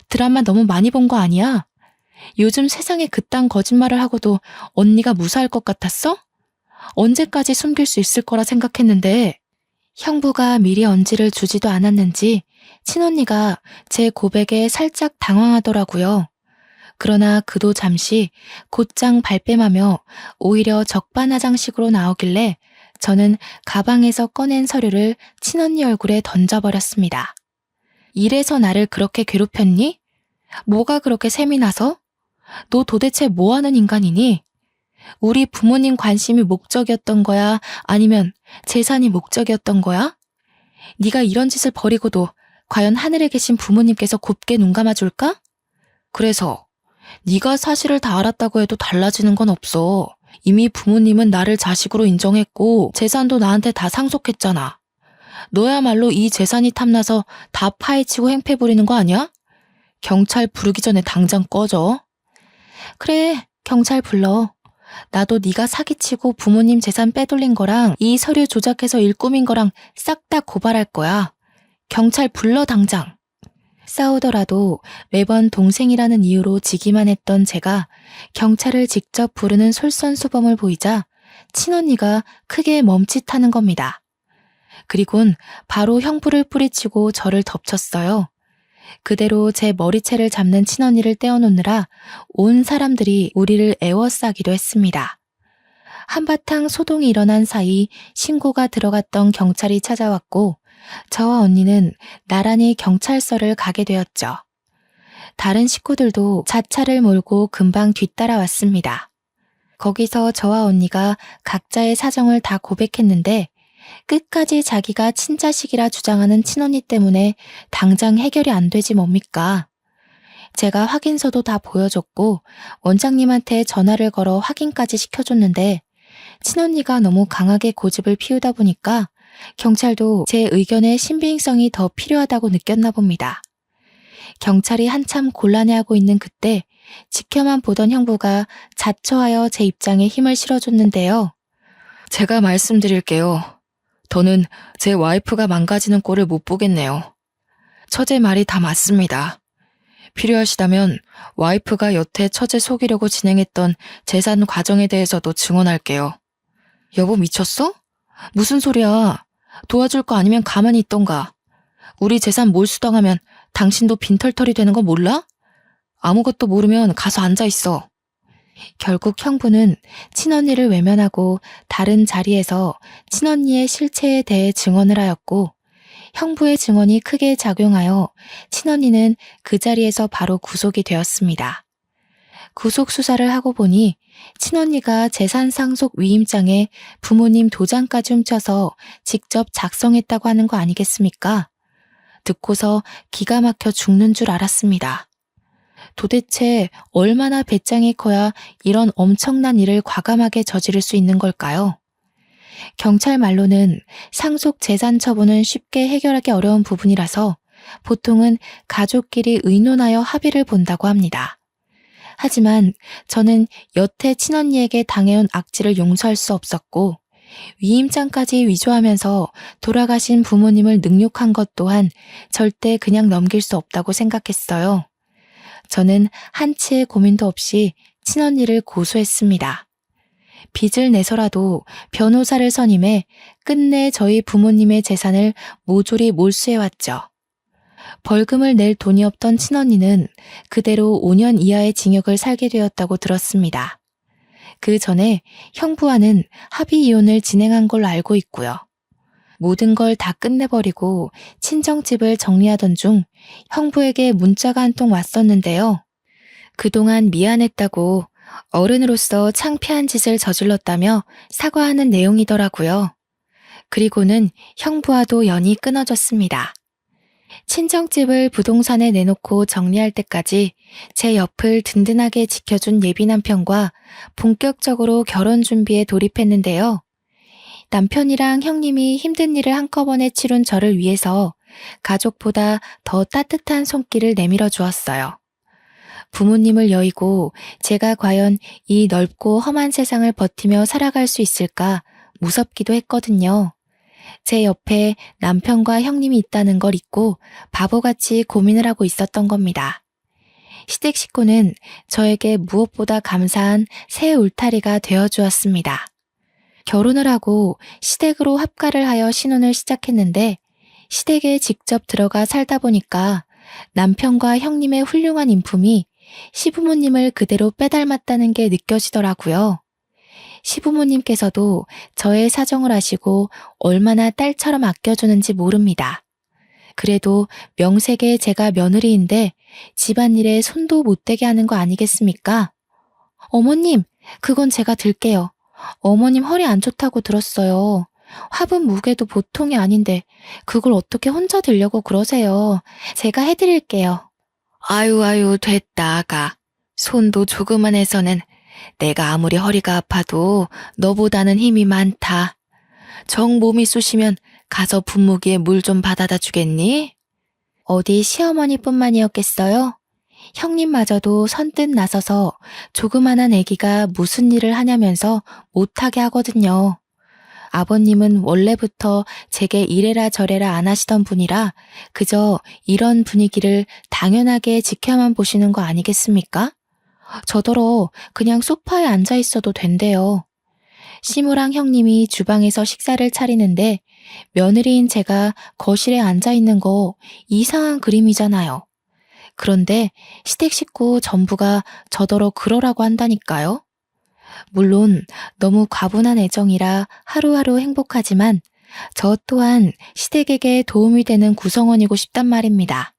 드라마 너무 많이 본 거 아니야? 요즘 세상에 그딴 거짓말을 하고도 언니가 무사할 것 같았어? 언제까지 숨길 수 있을 거라 생각했는데 형부가 미리 언지를 주지도 않았는지 친언니가 제 고백에 살짝 당황하더라고요. 그러나 그도 잠시 곧장 발뺌하며 오히려 적반하장식으로 나오길래 저는 가방에서 꺼낸 서류를 친언니 얼굴에 던져버렸습니다. 이래서 나를 그렇게 괴롭혔니? 뭐가 그렇게 셈이 나서? 너 도대체 뭐하는 인간이니? 우리 부모님 관심이 목적이었던 거야? 아니면 재산이 목적이었던 거야? 네가 이런 짓을 벌이고도 과연 하늘에 계신 부모님께서 곱게 눈 감아줄까? 그래서 네가 사실을 다 알았다고 해도 달라지는 건 없어. 이미 부모님은 나를 자식으로 인정했고 재산도 나한테 다 상속했잖아. 너야말로 이 재산이 탐나서 다 파헤치고 행패 부리는 거 아니야? 경찰 부르기 전에 당장 꺼져. 그래, 경찰 불러. 나도 네가 사기치고 부모님 재산 빼돌린 거랑 이 서류 조작해서 일 꾸민 거랑 싹 다 고발할 거야. 경찰 불러 당장. 싸우더라도 매번 동생이라는 이유로 지기만 했던 제가 경찰을 직접 부르는 솔선수범을 보이자 친언니가 크게 멈칫하는 겁니다. 그리곤 바로 형부를 뿌리치고 저를 덮쳤어요. 그대로 제 머리채를 잡는 친언니를 떼어놓느라 온 사람들이 우리를 에워싸기도 했습니다. 한바탕 소동이 일어난 사이 신고가 들어갔던 경찰이 찾아왔고 저와 언니는 나란히 경찰서를 가게 되었죠. 다른 식구들도 자차를 몰고 금방 뒤따라왔습니다. 거기서 저와 언니가 각자의 사정을 다 고백했는데 끝까지 자기가 친자식이라 주장하는 친언니 때문에 당장 해결이 안 되지 뭡니까? 제가 확인서도 다 보여줬고 원장님한테 전화를 걸어 확인까지 시켜줬는데 친언니가 너무 강하게 고집을 피우다 보니까 경찰도 제 의견의 신빙성이 더 필요하다고 느꼈나 봅니다. 경찰이 한참 곤란해하고 있는 그때 지켜만 보던 형부가 자처하여 제 입장에 힘을 실어줬는데요. 제가 말씀드릴게요. 더는 제 와이프가 망가지는 꼴을 못 보겠네요. 처제 말이 다 맞습니다. 필요하시다면 와이프가 여태 처제 속이려고 진행했던 재산 과정에 대해서도 증언할게요. 여보 미쳤어? 무슨 소리야. 도와줄 거 아니면 가만히 있던가. 우리 재산 몰수당하면 당신도 빈털털이 되는 거 몰라? 아무것도 모르면 가서 앉아있어. 결국 형부는 친언니를 외면하고 다른 자리에서 친언니의 실체에 대해 증언을 하였고 형부의 증언이 크게 작용하여 친언니는 그 자리에서 바로 구속이 되었습니다. 구속 수사를 하고 보니 친언니가 재산상속 위임장에 부모님 도장까지 훔쳐서 직접 작성했다고 하는 거 아니겠습니까? 듣고서 기가 막혀 죽는 줄 알았습니다. 도대체 얼마나 배짱이 커야 이런 엄청난 일을 과감하게 저지를 수 있는 걸까요? 경찰 말로는 상속 재산 처분은 쉽게 해결하기 어려운 부분이라서 보통은 가족끼리 의논하여 합의를 본다고 합니다. 하지만 저는 여태 친언니에게 당해온 악질을 용서할 수 없었고 위임장까지 위조하면서 돌아가신 부모님을 능욕한 것 또한 절대 그냥 넘길 수 없다고 생각했어요. 저는 한치의 고민도 없이 친언니를 고소했습니다. 빚을 내서라도 변호사를 선임해 끝내 저희 부모님의 재산을 모조리 몰수해왔죠. 벌금을 낼 돈이 없던 친언니는 그대로 5년 이하의 징역을 살게 되었다고 들었습니다. 그 전에 형부와는 합의 이혼을 진행한 걸로 알고 있고요. 모든 걸 다 끝내버리고 친정집을 정리하던 중 형부에게 문자가 한 통 왔었는데요. 그동안 미안했다고 어른으로서 창피한 짓을 저질렀다며 사과하는 내용이더라고요. 그리고는 형부와도 연이 끊어졌습니다. 친정집을 부동산에 내놓고 정리할 때까지 제 옆을 든든하게 지켜준 예비 남편과 본격적으로 결혼 준비에 돌입했는데요. 남편이랑 형님이 힘든 일을 한꺼번에 치룬 저를 위해서 가족보다 더 따뜻한 손길을 내밀어 주었어요. 부모님을 여의고 제가 과연 이 넓고 험한 세상을 버티며 살아갈 수 있을까 무섭기도 했거든요. 제 옆에 남편과 형님이 있다는 걸 잊고 바보같이 고민을 하고 있었던 겁니다. 시댁 식구는 저에게 무엇보다 감사한 새 울타리가 되어주었습니다. 결혼을 하고 시댁으로 합가를 하여 신혼을 시작했는데 시댁에 직접 들어가 살다 보니까 남편과 형님의 훌륭한 인품이 시부모님을 그대로 빼닮았다는 게 느껴지더라고요. 시부모님께서도 저의 사정을 아시고 얼마나 딸처럼 아껴주는지 모릅니다. 그래도 명색에 제가 며느리인데 집안일에 손도 못 대게 하는 거 아니겠습니까? 어머님, 그건 제가 들게요. 어머님 허리 안 좋다고 들었어요. 화분 무게도 보통이 아닌데 그걸 어떻게 혼자 들려고 그러세요. 제가 해드릴게요. 아유, 아유, 됐다, 아가. 손도 조그만해서는 내가 아무리 허리가 아파도 너보다는 힘이 많다. 정 몸이 쑤시면 가서 분무기에 물 좀 받아다 주겠니? 어디 시어머니뿐만이었겠어요? 형님마저도 선뜻 나서서 조그만한 아기가 무슨 일을 하냐면서 못하게 하거든요. 아버님은 원래부터 제게 이래라 저래라 안 하시던 분이라 그저 이런 분위기를 당연하게 지켜만 보시는 거 아니겠습니까? 저더러 그냥 소파에 앉아 있어도 된대요. 시무랑 형님이 주방에서 식사를 차리는데 며느리인 제가 거실에 앉아 있는 거 이상한 그림이잖아요. 그런데 시댁 식구 전부가 저더러 그러라고 한다니까요. 물론 너무 과분한 애정이라 하루하루 행복하지만 저 또한 시댁에게 도움이 되는 구성원이고 싶단 말입니다.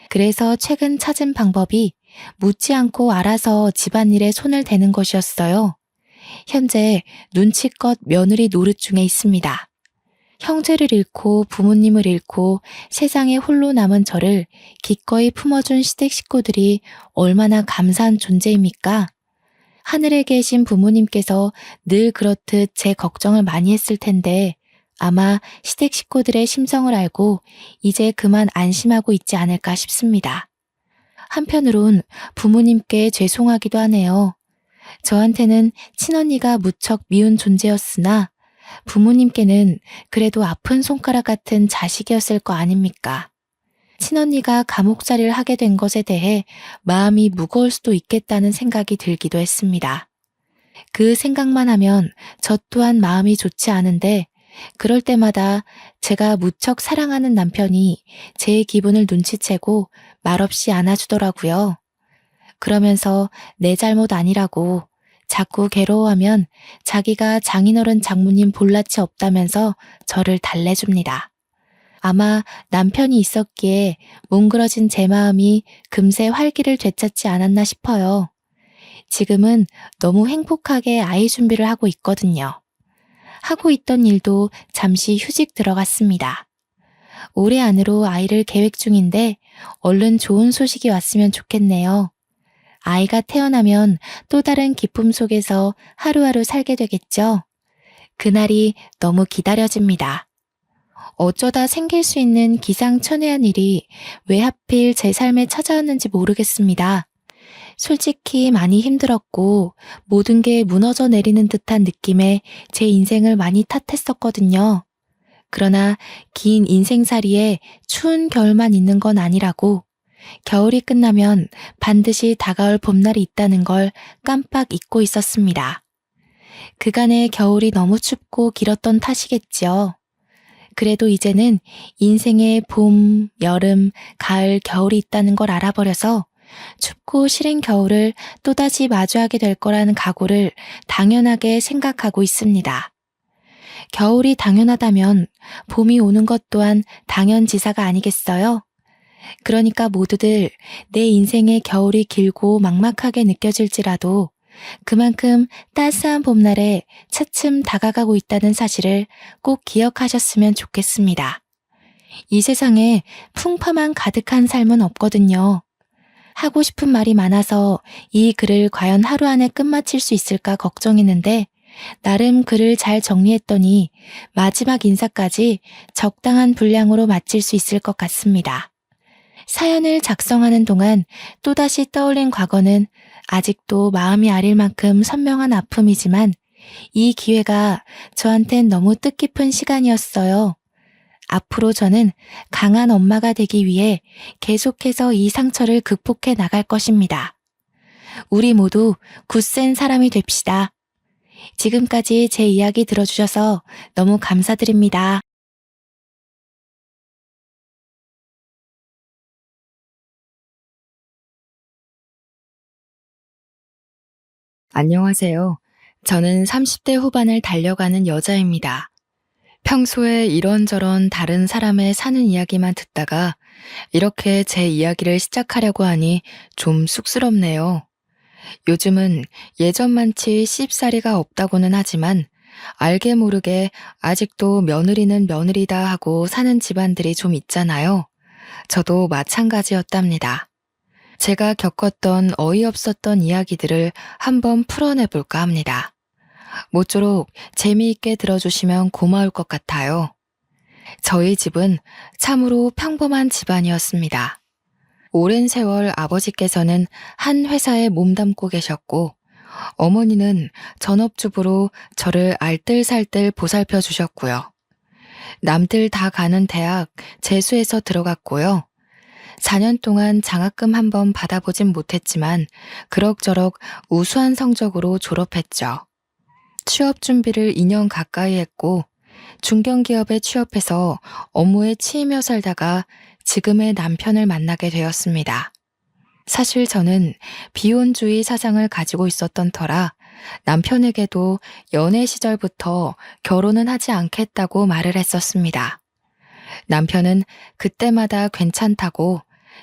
그래서 최근 찾은 방법이 묻지 않고 알아서 집안일에 손을 대는 것이었어요. 현재 눈치껏 며느리 노릇 중에 있습니다. 형제를 잃고 부모님을 잃고 세상에 홀로 남은 저를 기꺼이 품어준 시댁 식구들이 얼마나 감사한 존재입니까? 하늘에 계신 부모님께서 늘 그렇듯 제 걱정을 많이 했을 텐데 아마 시댁 식구들의 심성을 알고 이제 그만 안심하고 있지 않을까 싶습니다. 한편으론 부모님께 죄송하기도 하네요. 저한테는 친언니가 무척 미운 존재였으나 부모님께는 그래도 아픈 손가락 같은 자식이었을 거 아닙니까? 친언니가 감옥살이를 하게 된 것에 대해 마음이 무거울 수도 있겠다는 생각이 들기도 했습니다. 그 생각만 하면 저 또한 마음이 좋지 않은데 그럴 때마다 제가 무척 사랑하는 남편이 제 기분을 눈치채고 말없이 안아주더라고요. 그러면서 내 잘못 아니라고 자꾸 괴로워하면 자기가 장인어른 장모님 볼낯이 없다면서 저를 달래줍니다. 아마 남편이 있었기에 뭉그러진 제 마음이 금세 활기를 되찾지 않았나 싶어요. 지금은 너무 행복하게 아이 준비를 하고 있거든요. 하고 있던 일도 잠시 휴직 들어갔습니다. 올해 안으로 아이를 계획 중인데 얼른 좋은 소식이 왔으면 좋겠네요. 아이가 태어나면 또 다른 기쁨 속에서 하루하루 살게 되겠죠. 그날이 너무 기다려집니다. 어쩌다 생길 수 있는 기상천외한 일이 왜 하필 제 삶에 찾아왔는지 모르겠습니다. 솔직히 많이 힘들었고 모든 게 무너져 내리는 듯한 느낌에 제 인생을 많이 탓했었거든요. 그러나 긴 인생살이에 추운 겨울만 있는 건 아니라고 겨울이 끝나면 반드시 다가올 봄날이 있다는 걸 깜빡 잊고 있었습니다. 그간의 겨울이 너무 춥고 길었던 탓이겠죠. 그래도 이제는 인생에 봄, 여름, 가을, 겨울이 있다는 걸 알아버려서 춥고 싫은 겨울을 또다시 마주하게 될 거라는 각오를 당연하게 생각하고 있습니다. 겨울이 당연하다면 봄이 오는 것 또한 당연지사가 아니겠어요? 그러니까 모두들 내 인생의 겨울이 길고 막막하게 느껴질지라도 그만큼 따스한 봄날에 차츰 다가가고 있다는 사실을 꼭 기억하셨으면 좋겠습니다. 이 세상에 풍파만 가득한 삶은 없거든요. 하고 싶은 말이 많아서 이 글을 과연 하루 안에 끝마칠 수 있을까 걱정했는데 나름 글을 잘 정리했더니 마지막 인사까지 적당한 분량으로 마칠 수 있을 것 같습니다. 사연을 작성하는 동안 또다시 떠올린 과거는 아직도 마음이 아릴 만큼 선명한 아픔이지만 이 기회가 저한텐 너무 뜻깊은 시간이었어요. 앞으로 저는 강한 엄마가 되기 위해 계속해서 이 상처를 극복해 나갈 것입니다. 우리 모두 굳센 사람이 됩시다. 지금까지 제 이야기 들어주셔서 너무 감사드립니다. 안녕하세요. 저는 30대 후반을 달려가는 여자입니다. 평소에 이런저런 다른 사람의 사는 이야기만 듣다가 이렇게 제 이야기를 시작하려고 하니 좀 쑥스럽네요. 요즘은 예전만치 씹사리가 없다고는 하지만 알게 모르게 아직도 며느리는 며느리다 하고 사는 집안들이 좀 있잖아요. 저도 마찬가지였답니다. 제가 겪었던 어이없었던 이야기들을 한번 풀어내볼까 합니다. 모쪼록 재미있게 들어주시면 고마울 것 같아요. 저희 집은 참으로 평범한 집안이었습니다. 오랜 세월 아버지께서는 한 회사에 몸담고 계셨고, 어머니는 전업주부로 저를 알뜰살뜰 보살펴 주셨고요. 남들 다 가는 대학 재수해서 들어갔고요. 4년 동안 장학금 한번 받아보진 못했지만 그럭저럭 우수한 성적으로 졸업했죠. 취업 준비를 2년 가까이 했고 중견기업에 취업해서 업무에 치이며 살다가 지금의 남편을 만나게 되었습니다. 사실 저는 비혼주의 사상을 가지고 있었던 터라 남편에게도 연애 시절부터 결혼은 하지 않겠다고 말을 했었습니다. 남편은 그때마다 괜찮다고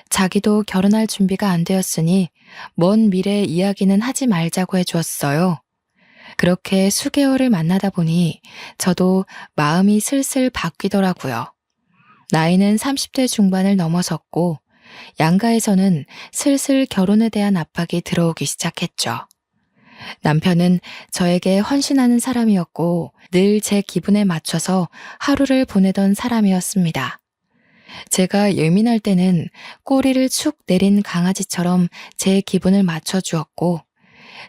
자기도 결혼할 준비가 안 되었으니 먼 미래 이야기는 하지 말자고 해주었어요. 그렇게 수개월을 만나다 보니 저도 마음이 슬슬 바뀌더라고요. 나이는 30대 중반을 넘어섰고 양가에서는 슬슬 결혼에 대한 압박이 들어오기 시작했죠. 남편은 저에게 헌신하는 사람이었고 늘 제 기분에 맞춰서 하루를 보내던 사람이었습니다. 제가 예민할 때는 꼬리를 축 내린 강아지처럼 제 기분을 맞춰주었고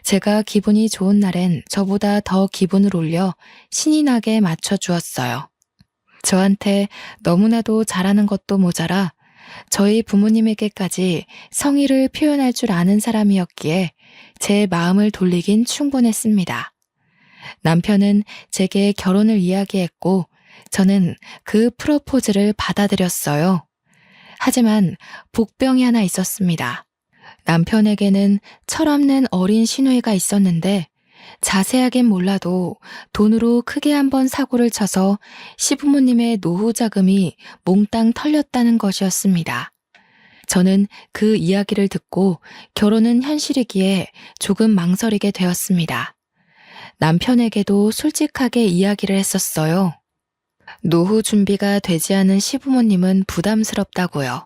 제가 기분이 좋은 날엔 저보다 더 기분을 올려 신이 나게 맞춰주었어요. 저한테 너무나도 잘하는 것도 모자라 저희 부모님에게까지 성의를 표현할 줄 아는 사람이었기에 제 마음을 돌리긴 충분했습니다. 남편은 제게 결혼을 이야기했고 저는 그 프로포즈를 받아들였어요. 하지만 복병이 하나 있었습니다. 남편에게는 철없는 어린 시누이가 있었는데 자세하긴 몰라도 돈으로 크게 한번 사고를 쳐서 시부모님의 노후 자금이 몽땅 털렸다는 것이었습니다. 저는 그 이야기를 듣고 결혼은 현실이기에 조금 망설이게 되었습니다. 남편에게도 솔직하게 이야기를 했었어요. 노후 준비가 되지 않은 시부모님은 부담스럽다고요.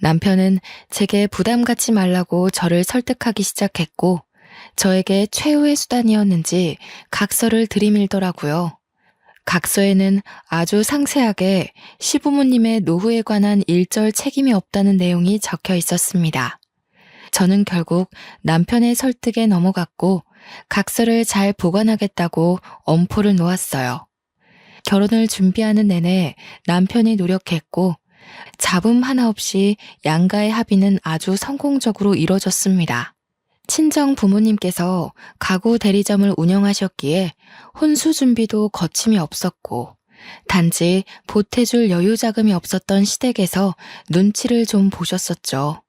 남편은 제게 부담 갖지 말라고 저를 설득하기 시작했고 저에게 최후의 수단이었는지 각서를 들이밀더라고요. 각서에는 아주 상세하게 시부모님의 노후에 관한 일절 책임이 없다는 내용이 적혀 있었습니다. 저는 결국 남편의 설득에 넘어갔고 각서를 잘 보관하겠다고 엄포를 놓았어요. 결혼을 준비하는 내내 남편이 노력했고 잡음 하나 없이 양가의 합의는 아주 성공적으로 이뤄졌습니다. 친정 부모님께서 가구 대리점을 운영하셨기에 혼수 준비도 거침이 없었고 단지 보태줄 여유 자금이 없었던 시댁에서 눈치를 좀 보셨었죠.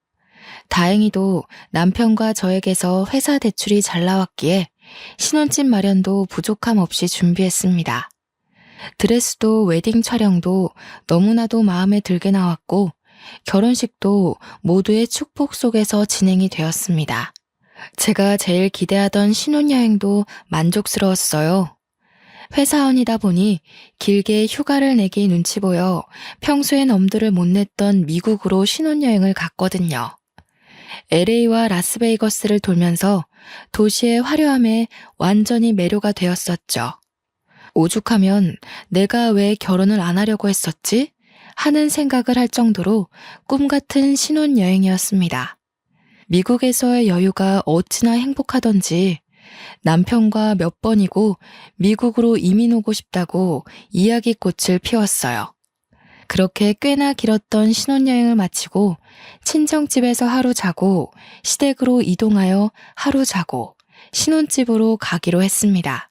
다행히도 남편과 저에게서 회사 대출이 잘 나왔기에 신혼집 마련도 부족함 없이 준비했습니다. 드레스도 웨딩 촬영도 너무나도 마음에 들게 나왔고 결혼식도 모두의 축복 속에서 진행이 되었습니다. 제가 제일 기대하던 신혼여행도 만족스러웠어요. 회사원이다 보니 길게 휴가를 내기 눈치 보여 평소엔 엄두를 못 냈던 미국으로 신혼여행을 갔거든요. LA와 라스베이거스를 돌면서 도시의 화려함에 완전히 매료가 되었었죠. 오죽하면 내가 왜 결혼을 안 하려고 했었지? 하는 생각을 할 정도로 꿈같은 신혼여행이었습니다. 미국에서의 여유가 어찌나 행복하던지 남편과 몇 번이고 미국으로 이민 오고 싶다고 이야기꽃을 피웠어요. 그렇게 꽤나 길었던 신혼여행을 마치고 친정집에서 하루 자고 시댁으로 이동하여 하루 자고 신혼집으로 가기로 했습니다.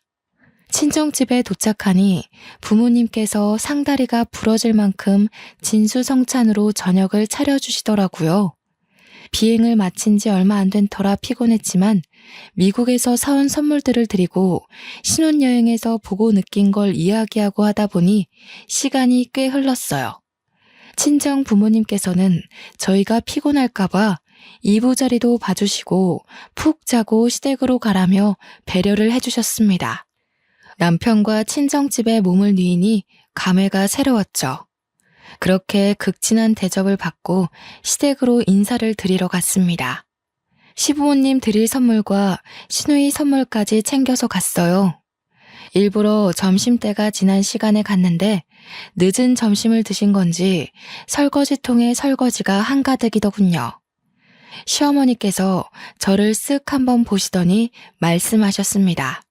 친정집에 도착하니 부모님께서 상다리가 부러질 만큼 진수성찬으로 저녁을 차려주시더라고요. 비행을 마친 지 얼마 안 된 터라 피곤했지만 미국에서 사온 선물들을 드리고 신혼여행에서 보고 느낀 걸 이야기하고 하다 보니 시간이 꽤 흘렀어요. 친정 부모님께서는 저희가 피곤할까봐 이부자리도 봐주시고 푹 자고 시댁으로 가라며 배려를 해주셨습니다. 남편과 친정집에 몸을 뉘이니 감회가 새로웠죠. 그렇게 극진한 대접을 받고 시댁으로 인사를 드리러 갔습니다. 시부모님 드릴 선물과 시누이 선물까지 챙겨서 갔어요. 일부러 점심때가 지난 시간에 갔는데 늦은 점심을 드신 건지 설거지통에 설거지가 한가득이더군요. 시어머니께서 저를 쓱 한번 보시더니 말씀하셨습니다.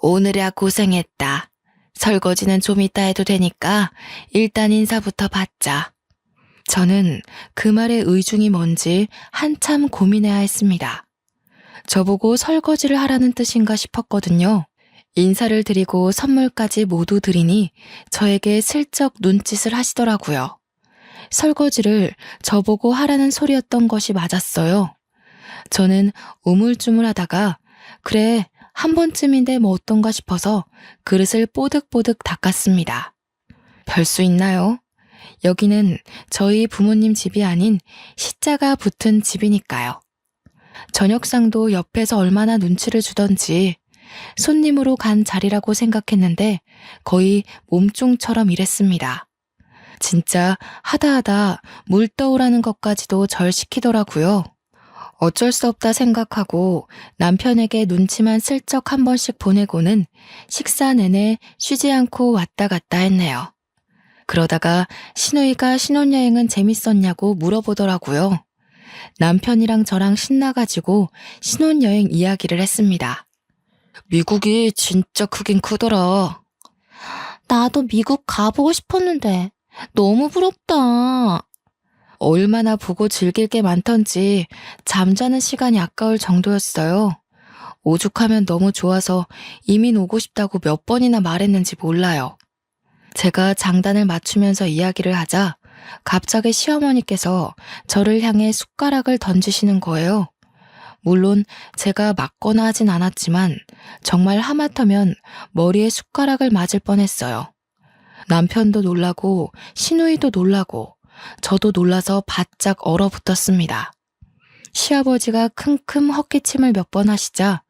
오늘이야 고생했다. 설거지는 좀 이따 해도 되니까 일단 인사부터 받자. 저는 그 말의 의중이 뭔지 한참 고민해야 했습니다. 저보고 설거지를 하라는 뜻인가 싶었거든요. 인사를 드리고 선물까지 모두 드리니 저에게 슬쩍 눈짓을 하시더라고요. 설거지를 저보고 하라는 소리였던 것이 맞았어요. 저는 우물쭈물하다가 그래 한 번쯤인데 뭐 어떤가 싶어서 그릇을 뽀득뽀득 닦았습니다. 별 수 있나요? 여기는 저희 부모님 집이 아닌 시자가 붙은 집이니까요. 저녁상도 옆에서 얼마나 눈치를 주던지 손님으로 간 자리라고 생각했는데 거의 몸종처럼 일했습니다. 진짜 하다하다 물 떠오라는 것까지도 절 시키더라고요. 어쩔 수 없다 생각하고 남편에게 눈치만 슬쩍 한 번씩 보내고는 식사 내내 쉬지 않고 왔다 갔다 했네요. 그러다가 시누이가 신혼여행은 재밌었냐고 물어보더라고요. 남편이랑 저랑 신나가지고 신혼여행 이야기를 했습니다. 미국이 진짜 크긴 크더라. 나도 미국 가보고 싶었는데 너무 부럽다. 얼마나 보고 즐길 게 많던지 잠자는 시간이 아까울 정도였어요. 오죽하면 너무 좋아서 이민 오고 싶다고 몇 번이나 말했는지 몰라요. 제가 장단을 맞추면서 이야기를 하자 갑자기 시어머니께서 저를 향해 숟가락을 던지시는 거예요. 물론 제가 맞거나 하진 않았지만 정말 하마터면 머리에 숟가락을 맞을 뻔했어요. 남편도 놀라고 시누이도 놀라고 저도 놀라서 바짝 얼어붙었습니다. 시아버지가 킁킁 헛기침을 몇 번 하시자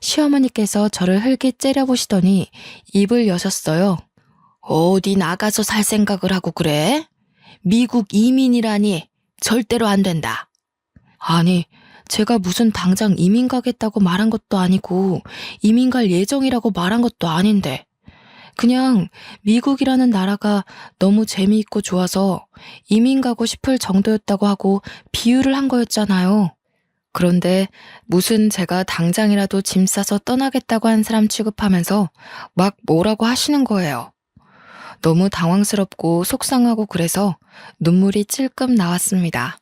시어머니께서 저를 흘기 째려보시더니 입을 여셨어요. 어디 나가서 살 생각을 하고 그래? 미국 이민이라니 절대로 안 된다. 아니, 제가 무슨 당장 이민 가겠다고 말한 것도 아니고 이민 갈 예정이라고 말한 것도 아닌데 그냥 미국이라는 나라가 너무 재미있고 좋아서 이민 가고 싶을 정도였다고 하고 비유를 한 거였잖아요. 그런데 무슨 제가 당장이라도 짐 싸서 떠나겠다고 한 사람 취급하면서 막 뭐라고 하시는 거예요. 너무 당황스럽고 속상하고 그래서 눈물이 찔끔 나왔습니다.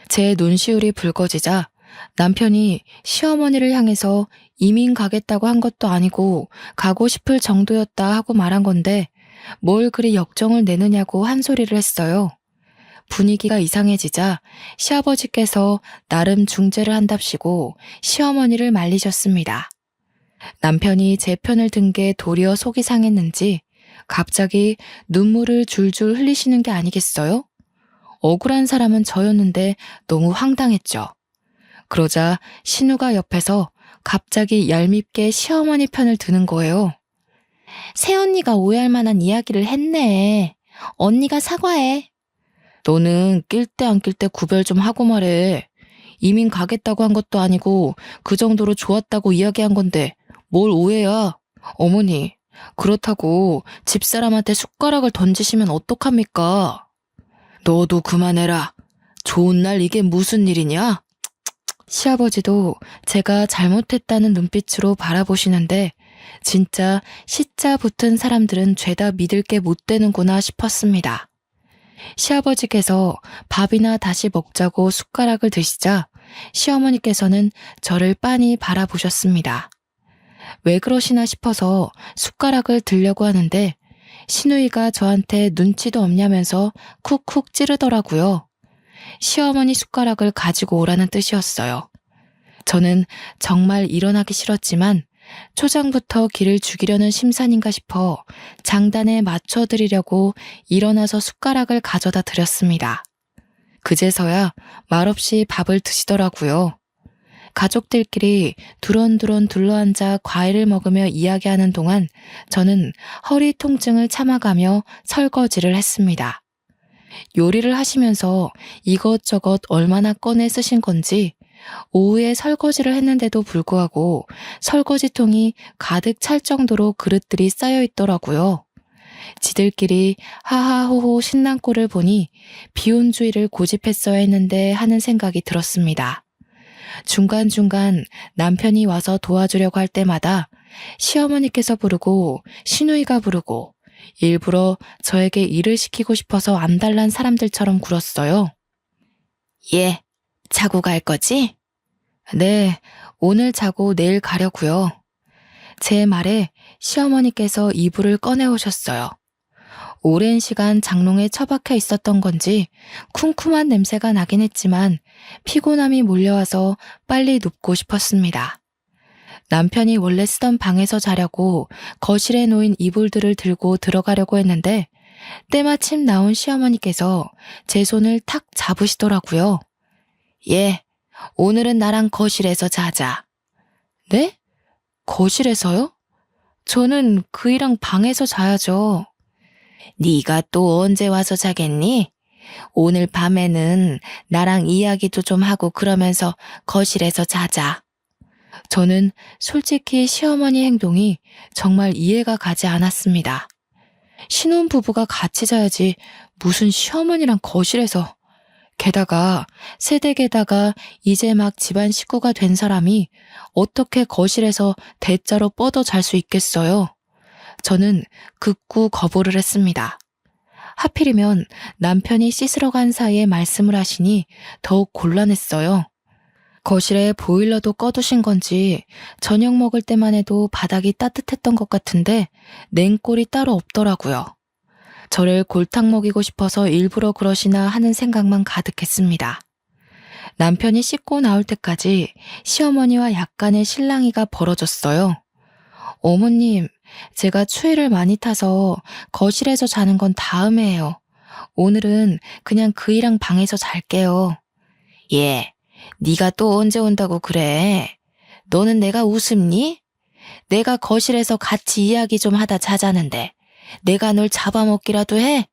제 눈시울이 붉어지자 남편이 시어머니를 향해서 이민 가겠다고 한 것도 아니고 가고 싶을 정도였다 하고 말한 건데 뭘 그리 역정을 내느냐고 한 소리를 했어요. 분위기가 이상해지자 시아버지께서 나름 중재를 한답시고 시어머니를 말리셨습니다. 남편이 제 편을 든 게 도리어 속이 상했는지 갑자기 눈물을 줄줄 흘리시는 게 아니겠어요? 억울한 사람은 저였는데 너무 황당했죠. 그러자 신우가 옆에서 갑자기 얄밉게 시어머니 편을 드는 거예요. 새언니가 오해할 만한 이야기를 했네. 언니가 사과해. 너는 낄 때 안 낄 때 구별 좀 하고 말해. 이민 가겠다고 한 것도 아니고 그 정도로 좋았다고 이야기한 건데 뭘 오해야. 어머니, 그렇다고 집사람한테 숟가락을 던지시면 어떡합니까? 너도 그만해라. 좋은 날 이게 무슨 일이냐? 시아버지도 제가 잘못했다는 눈빛으로 바라보시는데 진짜 시자 붙은 사람들은 죄다 믿을 게 못 되는구나 싶었습니다. 시아버지께서 밥이나 다시 먹자고 숟가락을 드시자 시어머니께서는 저를 빤히 바라보셨습니다. 왜 그러시나 싶어서 숟가락을 들려고 하는데 시누이가 저한테 눈치도 없냐면서 쿡쿡 찌르더라고요. 시어머니 숟가락을 가지고 오라는 뜻이었어요. 저는 정말 일어나기 싫었지만 초장부터 기를 죽이려는 심산인가 싶어 장단에 맞춰드리려고 일어나서 숟가락을 가져다 드렸습니다. 그제서야 말없이 밥을 드시더라고요. 가족들끼리 두런두런 둘러앉아 과일을 먹으며 이야기하는 동안 저는 허리 통증을 참아가며 설거지를 했습니다. 요리를 하시면서 이것저것 얼마나 꺼내 쓰신 건지 오후에 설거지를 했는데도 불구하고 설거지통이 가득 찰 정도로 그릇들이 쌓여 있더라고요. 지들끼리 하하호호 신난 꼴을 보니 비혼주의를 고집했어야 했는데 하는 생각이 들었습니다. 중간중간 남편이 와서 도와주려고 할 때마다 시어머니께서 부르고 시누이가 부르고 일부러 저에게 일을 시키고 싶어서 안달난 사람들처럼 굴었어요. 예, 자고 갈 거지? 네, 오늘 자고 내일 가려고요. 제 말에 시어머니께서 이불을 꺼내오셨어요. 오랜 시간 장롱에 처박혀 있었던 건지 쿰쿰한 냄새가 나긴 했지만 피곤함이 몰려와서 빨리 눕고 싶었습니다. 남편이 원래 쓰던 방에서 자려고 거실에 놓인 이불들을 들고 들어가려고 했는데 때마침 나온 시어머니께서 제 손을 탁 잡으시더라고요. 예, 오늘은 나랑 거실에서 자자. 네? 거실에서요? 저는 그이랑 방에서 자야죠. 네가 또 언제 와서 자겠니? 오늘 밤에는 나랑 이야기도 좀 하고 그러면서 거실에서 자자. 저는 솔직히 시어머니 행동이 정말 이해가 가지 않았습니다. 신혼부부가 같이 자야지 무슨 시어머니랑 거실에서. 게다가 새댁에다가 이제 막 집안 식구가 된 사람이 어떻게 거실에서 대자로 뻗어 잘 수 있겠어요? 저는 극구 거부를 했습니다. 하필이면 남편이 씻으러 간 사이에 말씀을 하시니 더욱 곤란했어요. 거실에 보일러도 꺼두신 건지 저녁 먹을 때만 해도 바닥이 따뜻했던 것 같은데 냉골이 따로 없더라고요. 저를 골탕 먹이고 싶어서 일부러 그러시나 하는 생각만 가득했습니다. 남편이 씻고 나올 때까지 시어머니와 약간의 실랑이가 벌어졌어요. 어머님, 제가 추위를 많이 타서 거실에서 자는 건 다음에 해요. 오늘은 그냥 그이랑 방에서 잘게요. 예, 네가 또 언제 온다고 그래? 너는 내가 우습니? 내가 거실에서 같이 이야기 좀 하다 자자는데 내가 널 잡아먹기라도 해?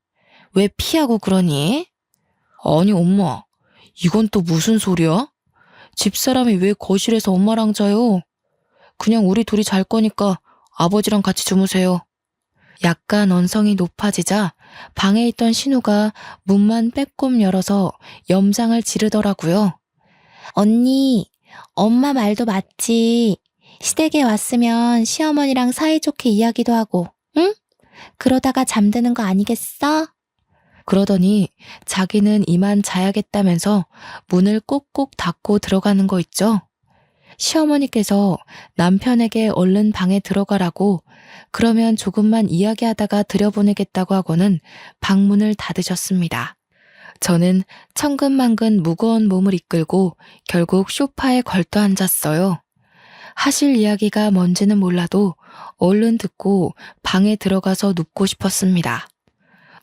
왜 피하고 그러니? 아니 엄마, 이건 또 무슨 소리야? 집사람이 왜 거실에서 엄마랑 자요? 그냥 우리 둘이 잘 거니까 아버지랑 같이 주무세요. 약간 언성이 높아지자 방에 있던 신우가 문만 빼꼼 열어서 염장을 지르더라고요. 언니, 엄마 말도 맞지. 시댁에 왔으면 시어머니랑 사이좋게 이야기도 하고, 응? 그러다가 잠드는 거 아니겠어? 그러더니 자기는 이만 자야겠다면서 문을 꼭꼭 닫고 들어가는 거 있죠? 시어머니께서 남편에게 얼른 방에 들어가라고 그러면 조금만 이야기하다가 들여보내겠다고 하고는 방문을 닫으셨습니다. 저는 천근만근 무거운 몸을 이끌고 결국 소파에 걸터 앉았어요. 하실 이야기가 뭔지는 몰라도 얼른 듣고 방에 들어가서 눕고 싶었습니다.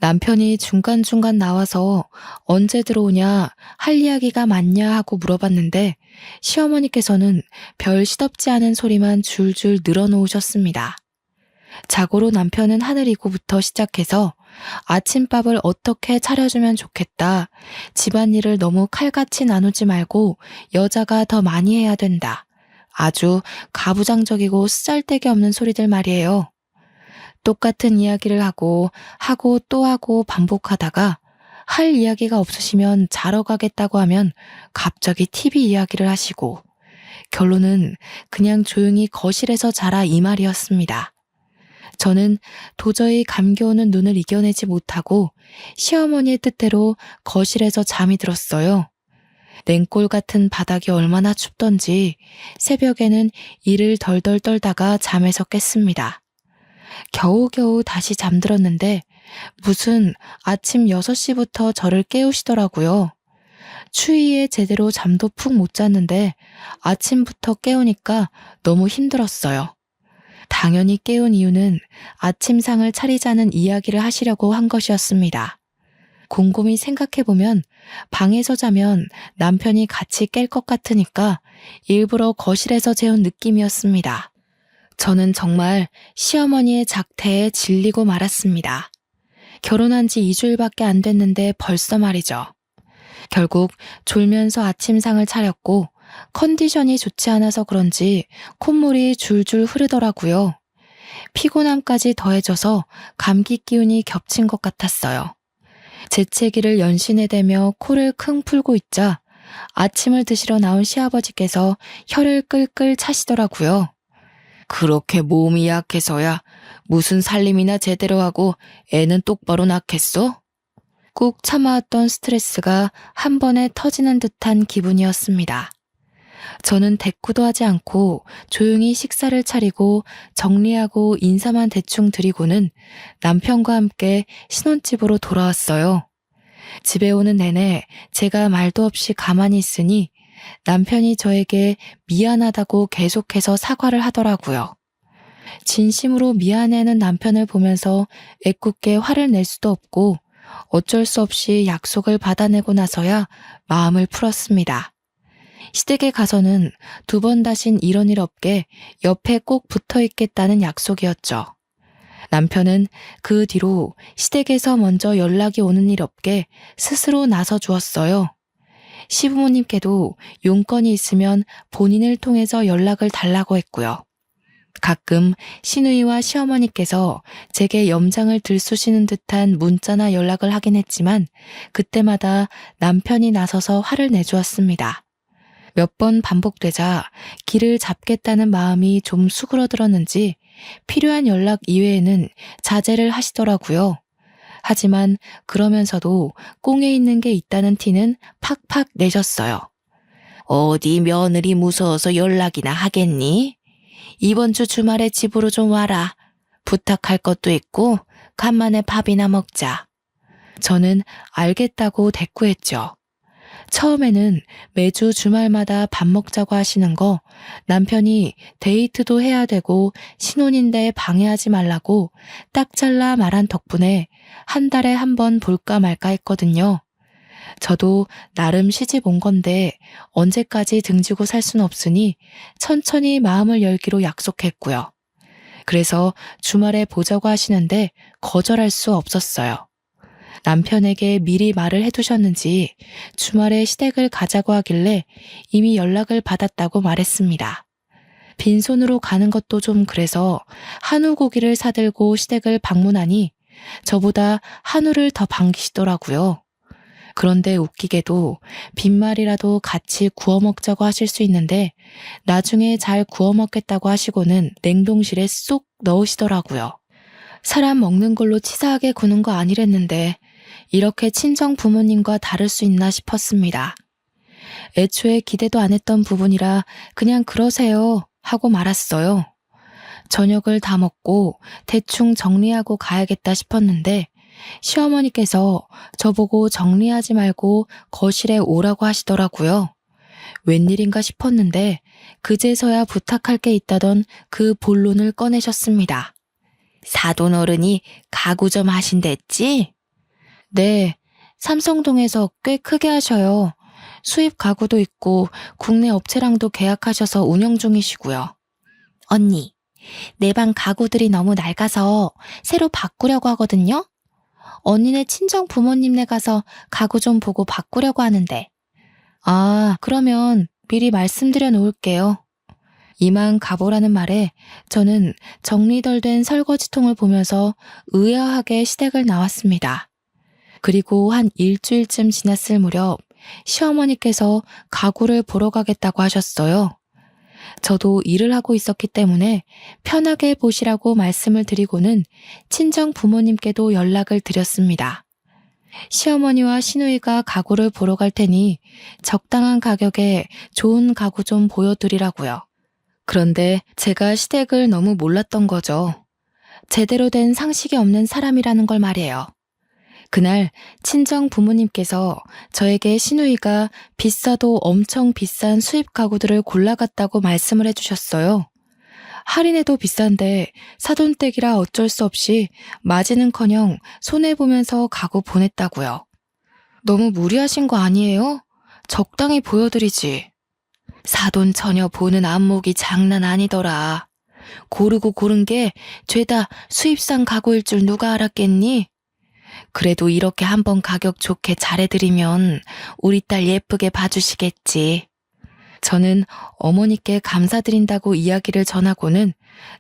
남편이 중간중간 나와서 언제 들어오냐, 할 이야기가 많냐 하고 물어봤는데 시어머니께서는 별 시덥지 않은 소리만 줄줄 늘어놓으셨습니다. 자고로 남편은 하늘이고부터 시작해서 아침밥을 어떻게 차려주면 좋겠다. 집안일을 너무 칼같이 나누지 말고 여자가 더 많이 해야 된다. 아주 가부장적이고 쓰잘데기 없는 소리들 말이에요. 똑같은 이야기를 하고 또 하고 반복하다가 할 이야기가 없으시면 자러 가겠다고 하면 갑자기 TV 이야기를 하시고 결론은 그냥 조용히 거실에서 자라 이 말이었습니다. 저는 도저히 감겨오는 눈을 이겨내지 못하고 시어머니의 뜻대로 거실에서 잠이 들었어요. 냉골 같은 바닥이 얼마나 춥던지 새벽에는 이를 덜덜 떨다가 잠에서 깼습니다. 겨우겨우 다시 잠들었는데 무슨 아침 6시부터 저를 깨우시더라고요. 추위에 제대로 잠도 푹 못 잤는데 아침부터 깨우니까 너무 힘들었어요. 당연히 깨운 이유는 아침상을 차리자는 이야기를 하시려고 한 것이었습니다. 곰곰이 생각해보면 방에서 자면 남편이 같이 깰 것 같으니까 일부러 거실에서 재운 느낌이었습니다. 저는 정말 시어머니의 작태에 질리고 말았습니다. 결혼한 지 2주일밖에 안 됐는데 벌써 말이죠. 결국 졸면서 아침상을 차렸고 컨디션이 좋지 않아서 그런지 콧물이 줄줄 흐르더라고요. 피곤함까지 더해져서 감기 기운이 겹친 것 같았어요. 재채기를 연신해 대며 코를 킁 풀고 있자 아침을 드시러 나온 시아버지께서 혀를 끌끌 차시더라고요. 그렇게 몸이 약해서야 무슨 살림이나 제대로 하고 애는 똑바로 낳겠어? 꾹 참아왔던 스트레스가 한 번에 터지는 듯한 기분이었습니다. 저는 대꾸도 하지 않고 조용히 식사를 차리고 정리하고 인사만 대충 드리고는 남편과 함께 신혼집으로 돌아왔어요. 집에 오는 내내 제가 말도 없이 가만히 있으니 남편이 저에게 미안하다고 계속해서 사과를 하더라고요. 진심으로 미안해하는 남편을 보면서 애꿎게 화를 낼 수도 없고 어쩔 수 없이 약속을 받아내고 나서야 마음을 풀었습니다. 시댁에 가서는 2번 다신 이런 일 없게 옆에 꼭 붙어 있겠다는 약속이었죠. 남편은 그 뒤로 시댁에서 먼저 연락이 오는 일 없게 스스로 나서 주었어요. 시부모님께도 용건이 있으면 본인을 통해서 연락을 달라고 했고요. 가끔 시누이와 시어머니께서 제게 염장을 들쑤시는 듯한 문자나 연락을 하긴 했지만 그때마다 남편이 나서서 화를 내주었습니다. 몇 번 반복되자 길을 잡겠다는 마음이 좀 수그러들었는지 필요한 연락 이외에는 자제를 하시더라고요. 하지만 그러면서도 꽁에 있는 게 있다는 티는 팍팍 내셨어요. 어디 며느리 무서워서 연락이나 하겠니? 이번 주 주말에 집으로 좀 와라. 부탁할 것도 있고 간만에 밥이나 먹자. 저는 알겠다고 대꾸했죠. 처음에는 매주 주말마다 밥 먹자고 하시는 거 남편이 데이트도 해야 되고 신혼인데 방해하지 말라고 딱 잘라 말한 덕분에 한 달에 한 번 볼까 말까 했거든요. 저도 나름 시집 온 건데 언제까지 등지고 살 순 없으니 천천히 마음을 열기로 약속했고요. 그래서 주말에 보자고 하시는데 거절할 수 없었어요. 남편에게 미리 말을 해두셨는지 주말에 시댁을 가자고 하길래 이미 연락을 받았다고 말했습니다. 빈손으로 가는 것도 좀 그래서 한우 고기를 사들고 시댁을 방문하니 저보다 한우를 더 반기시더라고요. 그런데 웃기게도 빈말이라도 같이 구워 먹자고 하실 수 있는데 나중에 잘 구워 먹겠다고 하시고는 냉동실에 쏙 넣으시더라고요. 사람 먹는 걸로 치사하게 구는 거 아니랬는데 이렇게 친정 부모님과 다를 수 있나 싶었습니다. 애초에 기대도 안 했던 부분이라 그냥 그러세요 하고 말았어요. 저녁을 다 먹고 대충 정리하고 가야겠다 싶었는데 시어머니께서 저보고 정리하지 말고 거실에 오라고 하시더라고요. 웬일인가 싶었는데 그제서야 부탁할 게 있다던 그 본론을 꺼내셨습니다. 사돈 어른이 가구 좀 하신댔지? 네, 삼성동에서 꽤 크게 하셔요. 수입 가구도 있고 국내 업체랑도 계약하셔서 운영 중이시고요. 언니, 내 방 가구들이 너무 낡아서 새로 바꾸려고 하거든요? 언니네 친정 부모님네 가서 가구 좀 보고 바꾸려고 하는데. 아, 그러면 미리 말씀드려 놓을게요. 이만 가보라는 말에 저는 정리 덜 된 설거지통을 보면서 의아하게 시댁을 나왔습니다. 그리고 한 일주일쯤 지났을 무렵 시어머니께서 가구를 보러 가겠다고 하셨어요. 저도 일을 하고 있었기 때문에 편하게 보시라고 말씀을 드리고는 친정 부모님께도 연락을 드렸습니다. 시어머니와 시누이가 가구를 보러 갈 테니 적당한 가격에 좋은 가구 좀 보여드리라고요. 그런데 제가 시댁을 너무 몰랐던 거죠. 제대로 된 상식이 없는 사람이라는 걸 말이에요. 그날 친정 부모님께서 저에게 시누이가 비싸도 엄청 비싼 수입 가구들을 골라갔다고 말씀을 해주셨어요. 할인해도 비싼데 사돈댁이라 어쩔 수 없이 맞이는커녕 손해보면서 가구 보냈다고요. 너무 무리하신 거 아니에요? 적당히 보여드리지. 사돈 처녀 보는 안목이 장난 아니더라. 고르고 고른 게 죄다 수입산 가구일 줄 누가 알았겠니? 그래도 이렇게 한번 가격 좋게 잘해드리면 우리 딸 예쁘게 봐주시겠지. 저는 어머니께 감사드린다고 이야기를 전하고는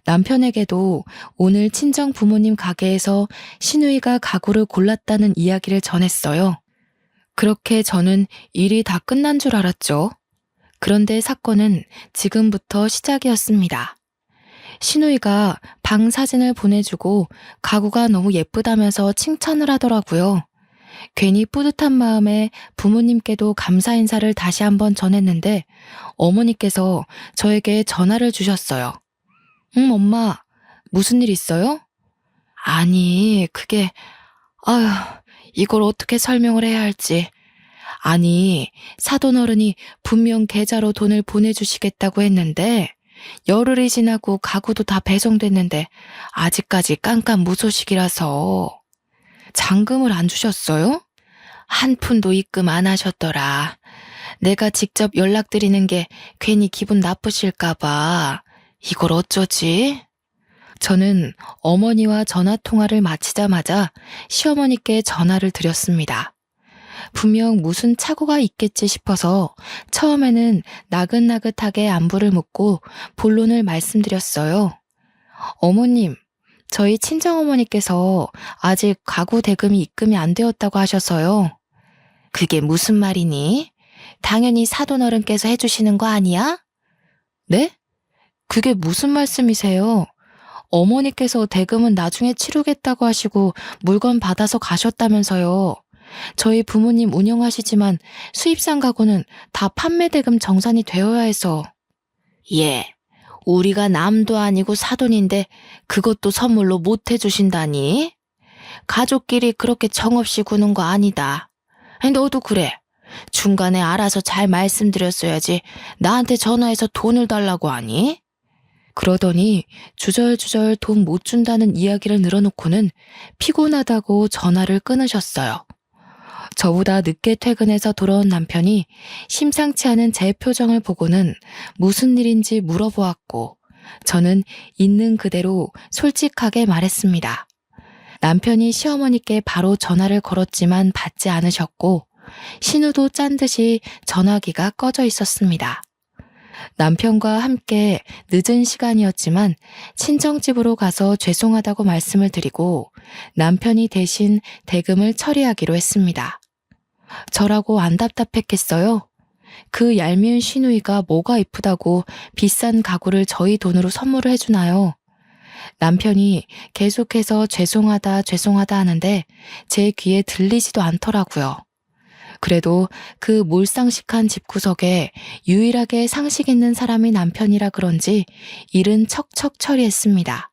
남편에게도 오늘 친정 부모님 가게에서 시누이가 가구를 골랐다는 이야기를 전했어요. 그렇게 저는 일이 다 끝난 줄 알았죠. 그런데 사건은 지금부터 시작이었습니다. 시누이가 방 사진을 보내주고 가구가 너무 예쁘다면서 칭찬을 하더라고요. 괜히 뿌듯한 마음에 부모님께도 감사 인사를 다시 한번 전했는데 어머니께서 저에게 전화를 주셨어요. 응, 엄마, 무슨 일 있어요? 아니, 그게, 아휴, 이걸 어떻게 설명을 해야 할지. 아니, 사돈어른이 분명 계좌로 돈을 보내주시겠다고 했는데 열흘이 지나고 가구도 다 배송됐는데 아직까지 깜깜무소식이라서. 잔금을 안 주셨어요? 한 푼도 입금 안 하셨더라. 내가 직접 연락드리는 게 괜히 기분 나쁘실까봐. 이걸 어쩌지? 저는 어머니와 전화통화를 마치자마자 시어머니께 전화를 드렸습니다. 분명 무슨 착오가 있겠지 싶어서 처음에는 나긋나긋하게 안부를 묻고 본론을 말씀드렸어요. 어머님, 저희 친정어머니께서 아직 가구 대금이 입금이 안 되었다고 하셔서요. 그게 무슨 말이니? 당연히 사돈어른께서 해주시는 거 아니야? 네? 그게 무슨 말씀이세요? 어머니께서 대금은 나중에 치르겠다고 하시고 물건 받아서 가셨다면서요. 저희 부모님 운영하시지만 수입상 가구는 다 판매 대금 정산이 되어야 해서. 예, 우리가 남도 아니고 사돈인데 그것도 선물로 못 해주신다니? 가족끼리 그렇게 정없이 구는 거 아니다. 너도 그래. 중간에 알아서 잘 말씀드렸어야지 나한테 전화해서 돈을 달라고 하니? 그러더니 주절주절 돈 못 준다는 이야기를 늘어놓고는 피곤하다고 전화를 끊으셨어요. 저보다 늦게 퇴근해서 돌아온 남편이 심상치 않은 제 표정을 보고는 무슨 일인지 물어보았고 저는 있는 그대로 솔직하게 말했습니다. 남편이 시어머니께 바로 전화를 걸었지만 받지 않으셨고 신우도 짠 듯이 전화기가 꺼져 있었습니다. 남편과 함께 늦은 시간이었지만 친정집으로 가서 죄송하다고 말씀을 드리고 남편이 대신 대금을 처리하기로 했습니다. 저라고 안 답답했겠어요? 그 얄미운 시누이가 뭐가 이쁘다고 비싼 가구를 저희 돈으로 선물을 해주나요? 남편이 계속해서 죄송하다 하는데 제 귀에 들리지도 않더라고요. 그래도 그 몰상식한 집구석에 유일하게 상식 있는 사람이 남편이라 그런지 일은 척척 처리했습니다.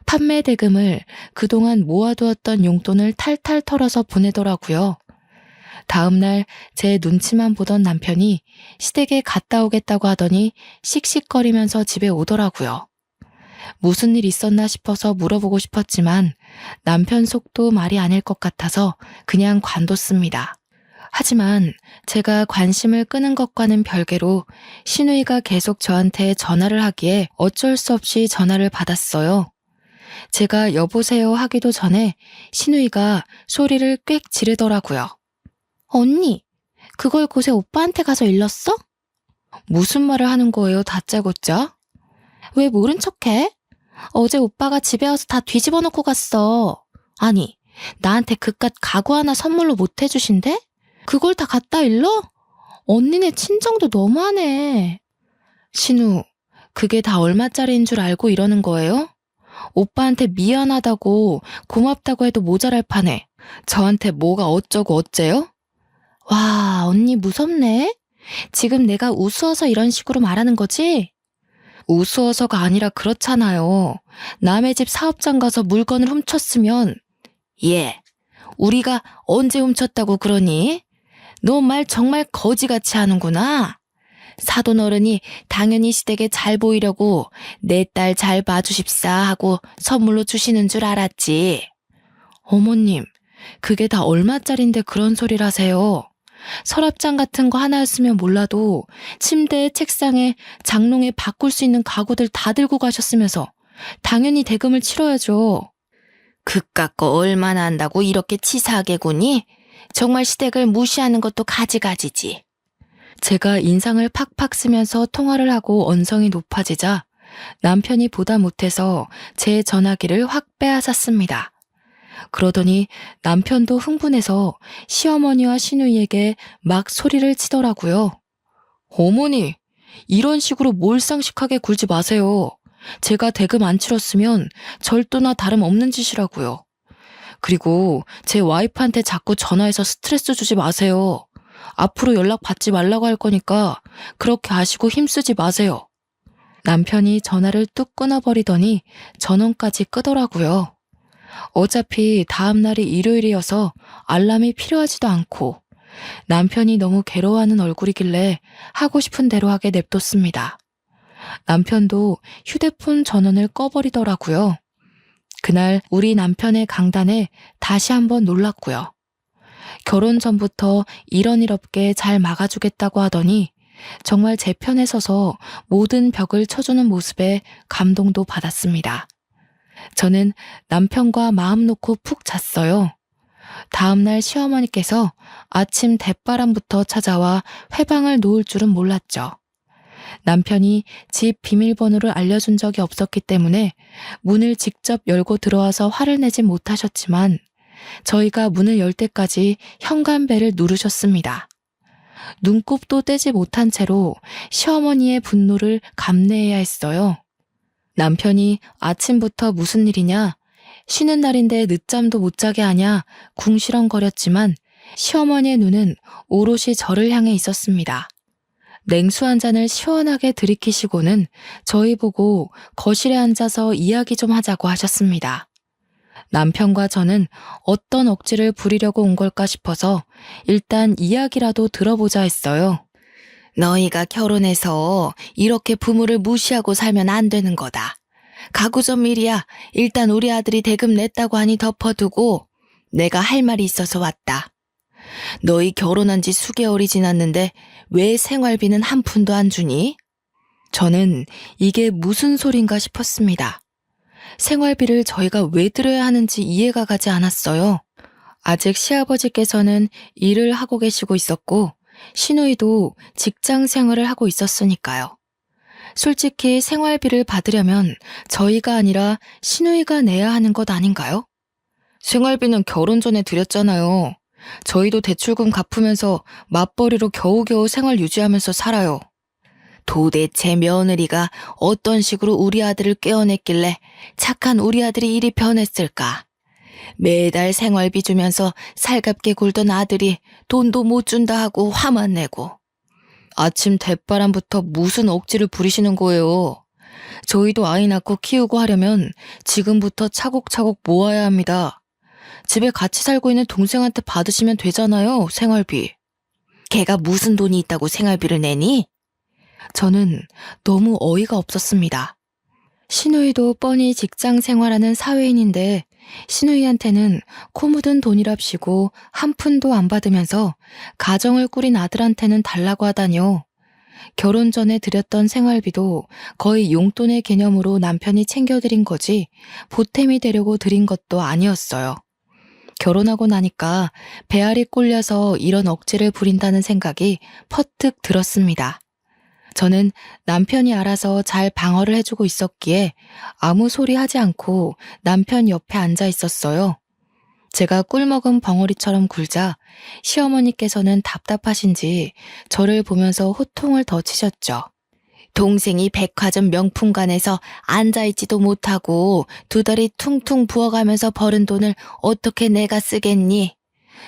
판매 대금을 그동안 모아두었던 용돈을 탈탈 털어서 보내더라고요. 다음날 제 눈치만 보던 남편이 시댁에 갔다 오겠다고 하더니 씩씩거리면서 집에 오더라고요. 무슨 일 있었나 싶어서 물어보고 싶었지만 남편 속도 말이 아닐 것 같아서 그냥 관뒀습니다. 하지만 제가 관심을 끄는 것과는 별개로 시누이가 계속 저한테 전화를 하기에 어쩔 수 없이 전화를 받았어요. 제가 여보세요 하기도 전에 시누이가 소리를 꽥 지르더라고요. 언니, 그걸 곳에 오빠한테 가서 일렀어? 무슨 말을 하는 거예요, 다짜고짜? 왜 모른 척해? 어제 오빠가 집에 와서 다 뒤집어 놓고 갔어. 아니, 나한테 그깟 가구 하나 선물로 못 해주신대? 그걸 다 갖다 일러? 언니네 친정도 너무하네. 신우, 그게 다 얼마짜리인 줄 알고 이러는 거예요? 오빠한테 미안하다고 고맙다고 해도 모자랄 판에 저한테 뭐가 어쩌고 어째요? 와, 언니 무섭네. 지금 내가 우스워서 이런 식으로 말하는 거지? 우스워서가 아니라 그렇잖아요. 남의 집 사업장 가서 물건을 훔쳤으면 예, 우리가 언제 훔쳤다고 그러니? 너 말 정말 거지같이 하는구나. 사돈어른이 당연히 시댁에 잘 보이려고 내 딸 잘 봐주십사 하고 선물로 주시는 줄 알았지. 어머님, 그게 다 얼마짜린데 그런 소리를 하세요. 서랍장 같은 거 하나였으면 몰라도 침대에 책상에 장롱에 바꿀 수 있는 가구들 다 들고 가셨으면서 당연히 대금을 치러야죠. 그깟 거 얼마나 한다고 이렇게 치사하게 구니? 정말 시댁을 무시하는 것도 가지가지지. 제가 인상을 팍팍 쓰면서 통화를 하고 언성이 높아지자 남편이 보다 못해서 제 전화기를 확 빼앗았습니다. 그러더니 남편도 흥분해서 시어머니와 시누이에게 막 소리를 치더라고요. 어머니, 이런 식으로 몰상식하게 굴지 마세요. 제가 대금 안 치렀으면 절도나 다름없는 짓이라고요. 그리고 제 와이프한테 자꾸 전화해서 스트레스 주지 마세요. 앞으로 연락 받지 말라고 할 거니까 그렇게 아시고 힘쓰지 마세요. 남편이 전화를 뚝 끊어버리더니 전원까지 끄더라고요. 어차피 다음 날이 일요일이어서 알람이 필요하지도 않고 남편이 너무 괴로워하는 얼굴이길래 하고 싶은 대로 하게 냅뒀습니다. 남편도 휴대폰 전원을 꺼버리더라고요. 그날 우리 남편의 강단에 다시 한번 놀랐고요. 결혼 전부터 이런 일 없게 잘 막아주겠다고 하더니 정말 제 편에 서서 모든 벽을 쳐주는 모습에 감동도 받았습니다. 저는 남편과 마음 놓고 푹 잤어요. 다음날 시어머니께서 아침 대바람부터 찾아와 회방을 놓을 줄은 몰랐죠. 남편이 집 비밀번호를 알려준 적이 없었기 때문에 문을 직접 열고 들어와서 화를 내지 못하셨지만 저희가 문을 열 때까지 현관벨을 누르셨습니다. 눈곱도 떼지 못한 채로 시어머니의 분노를 감내해야 했어요. 남편이 아침부터 무슨 일이냐, 쉬는 날인데 늦잠도 못 자게 하냐 궁시렁거렸지만 시어머니의 눈은 오롯이 저를 향해 있었습니다. 냉수 한 잔을 시원하게 들이키시고는 저희 보고 거실에 앉아서 이야기 좀 하자고 하셨습니다. 남편과 저는 어떤 억지를 부리려고 온 걸까 싶어서 일단 이야기라도 들어보자 했어요. 너희가 결혼해서 이렇게 부모를 무시하고 살면 안 되는 거다. 가구점 일이야. 일단 우리 아들이 대금 냈다고 하니 덮어두고 내가 할 말이 있어서 왔다. 너희 결혼한 지 수개월이 지났는데 왜 생활비는 한 푼도 안 주니? 저는 이게 무슨 소린가 싶었습니다. 생활비를 저희가 왜 드려야 하는지 이해가 가지 않았어요. 아직 시아버지께서는 일을 하고 계시고 있었고 시누이도 직장 생활을 하고 있었으니까요. 솔직히 생활비를 받으려면 저희가 아니라 시누이가 내야 하는 것 아닌가요? 생활비는 결혼 전에 드렸잖아요. 저희도 대출금 갚으면서 맞벌이로 겨우겨우 생활 유지하면서 살아요. 도대체 며느리가 어떤 식으로 우리 아들을 깨어냈길래 착한 우리 아들이 이리 변했을까? 매달 생활비 주면서 살갑게 굴던 아들이 돈도 못 준다 하고 화만 내고. 아침 대바람부터 무슨 억지를 부리시는 거예요. 저희도 아이 낳고 키우고 하려면 지금부터 차곡차곡 모아야 합니다. 집에 같이 살고 있는 동생한테 받으시면 되잖아요, 생활비. 걔가 무슨 돈이 있다고 생활비를 내니? 저는 너무 어이가 없었습니다. 시누이도 뻔히 직장 생활하는 사회인인데 시누이한테는 코 묻은 돈이랍시고 한 푼도 안 받으면서 가정을 꾸린 아들한테는 달라고 하다뇨. 결혼 전에 드렸던 생활비도 거의 용돈의 개념으로 남편이 챙겨드린 거지 보탬이 되려고 드린 것도 아니었어요. 결혼하고 나니까 배알이 꼴려서 이런 억지를 부린다는 생각이 퍼뜩 들었습니다. 저는 남편이 알아서 잘 방어를 해주고 있었기에 아무 소리 하지 않고 남편 옆에 앉아 있었어요. 제가 꿀먹은 벙어리처럼 굴자 시어머니께서는 답답하신지 저를 보면서 호통을 더 치셨죠. 동생이 백화점 명품관에서 앉아있지도 못하고 두 다리 퉁퉁 부어가면서 벌은 돈을 어떻게 내가 쓰겠니?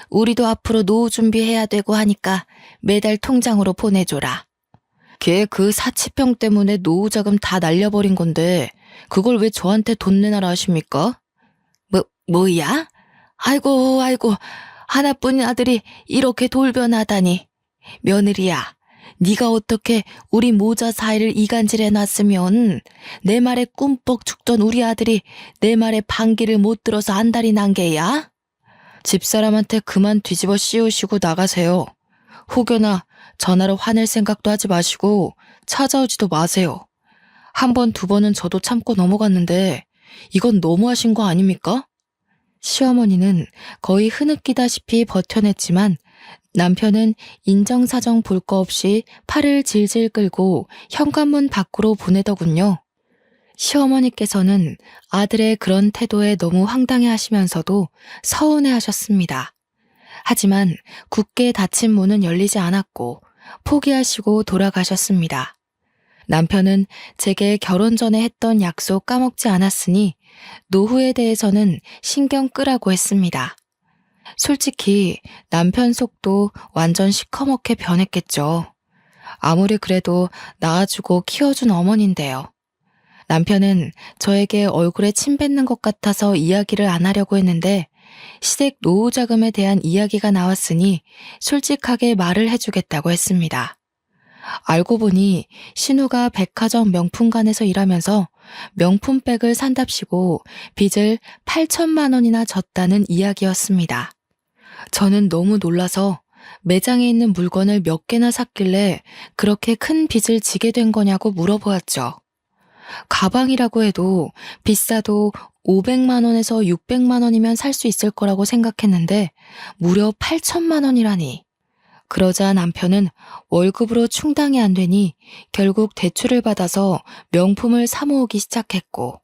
우리도 앞으로 노후 준비해야 되고 하니까 매달 통장으로 보내줘라. 걔 그 사치병 때문에 노후 자금 다 날려버린 건데 그걸 왜 저한테 돈 내놔라 하십니까? 뭐야? 아이고 하나뿐인 아들이 이렇게 돌변하다니. 며느리야, 네가 어떻게 우리 모자 사이를 이간질해놨으면 내 말에 꿈뻑 죽던 우리 아들이 내 말에 반기를 못 들어서 안달이 난 게야? 집사람한테 그만 뒤집어 씌우시고 나가세요. 혹여나 전화로 화낼 생각도 하지 마시고 찾아오지도 마세요. 한 번, 두 번은 저도 참고 넘어갔는데 이건 너무하신 거 아닙니까? 시어머니는 거의 흐느끼다시피 버텨냈지만 남편은 인정사정 볼 거 없이 팔을 질질 끌고 현관문 밖으로 보내더군요. 시어머니께서는 아들의 그런 태도에 너무 황당해 하시면서도 서운해 하셨습니다. 하지만 굳게 닫힌 문은 열리지 않았고 포기하시고 돌아가셨습니다. 남편은 제게 결혼 전에 했던 약속 까먹지 않았으니 노후에 대해서는 신경 끄라고 했습니다. 솔직히 남편 속도 완전 시커멓게 변했겠죠. 아무리 그래도 낳아주고 키워준 어머니인데요. 남편은 저에게 얼굴에 침 뱉는 것 같아서 이야기를 안 하려고 했는데 시댁 노후 자금에 대한 이야기가 나왔으니 솔직하게 말을 해주겠다고 했습니다. 알고 보니 신우가 백화점 명품관에서 일하면서 명품백을 산답시고 빚을 8천만 원이나 졌다는 이야기였습니다. 저는 너무 놀라서 매장에 있는 물건을 몇 개나 샀길래 그렇게 큰 빚을 지게 된 거냐고 물어보았죠. 가방이라고 해도 비싸도 500만 원에서 600만 원이면 살 수 있을 거라고 생각했는데 무려 8천만 원이라니. 그러자 남편은 월급으로 충당이 안 되니 결국 대출을 받아서 명품을 사 모으기 시작했고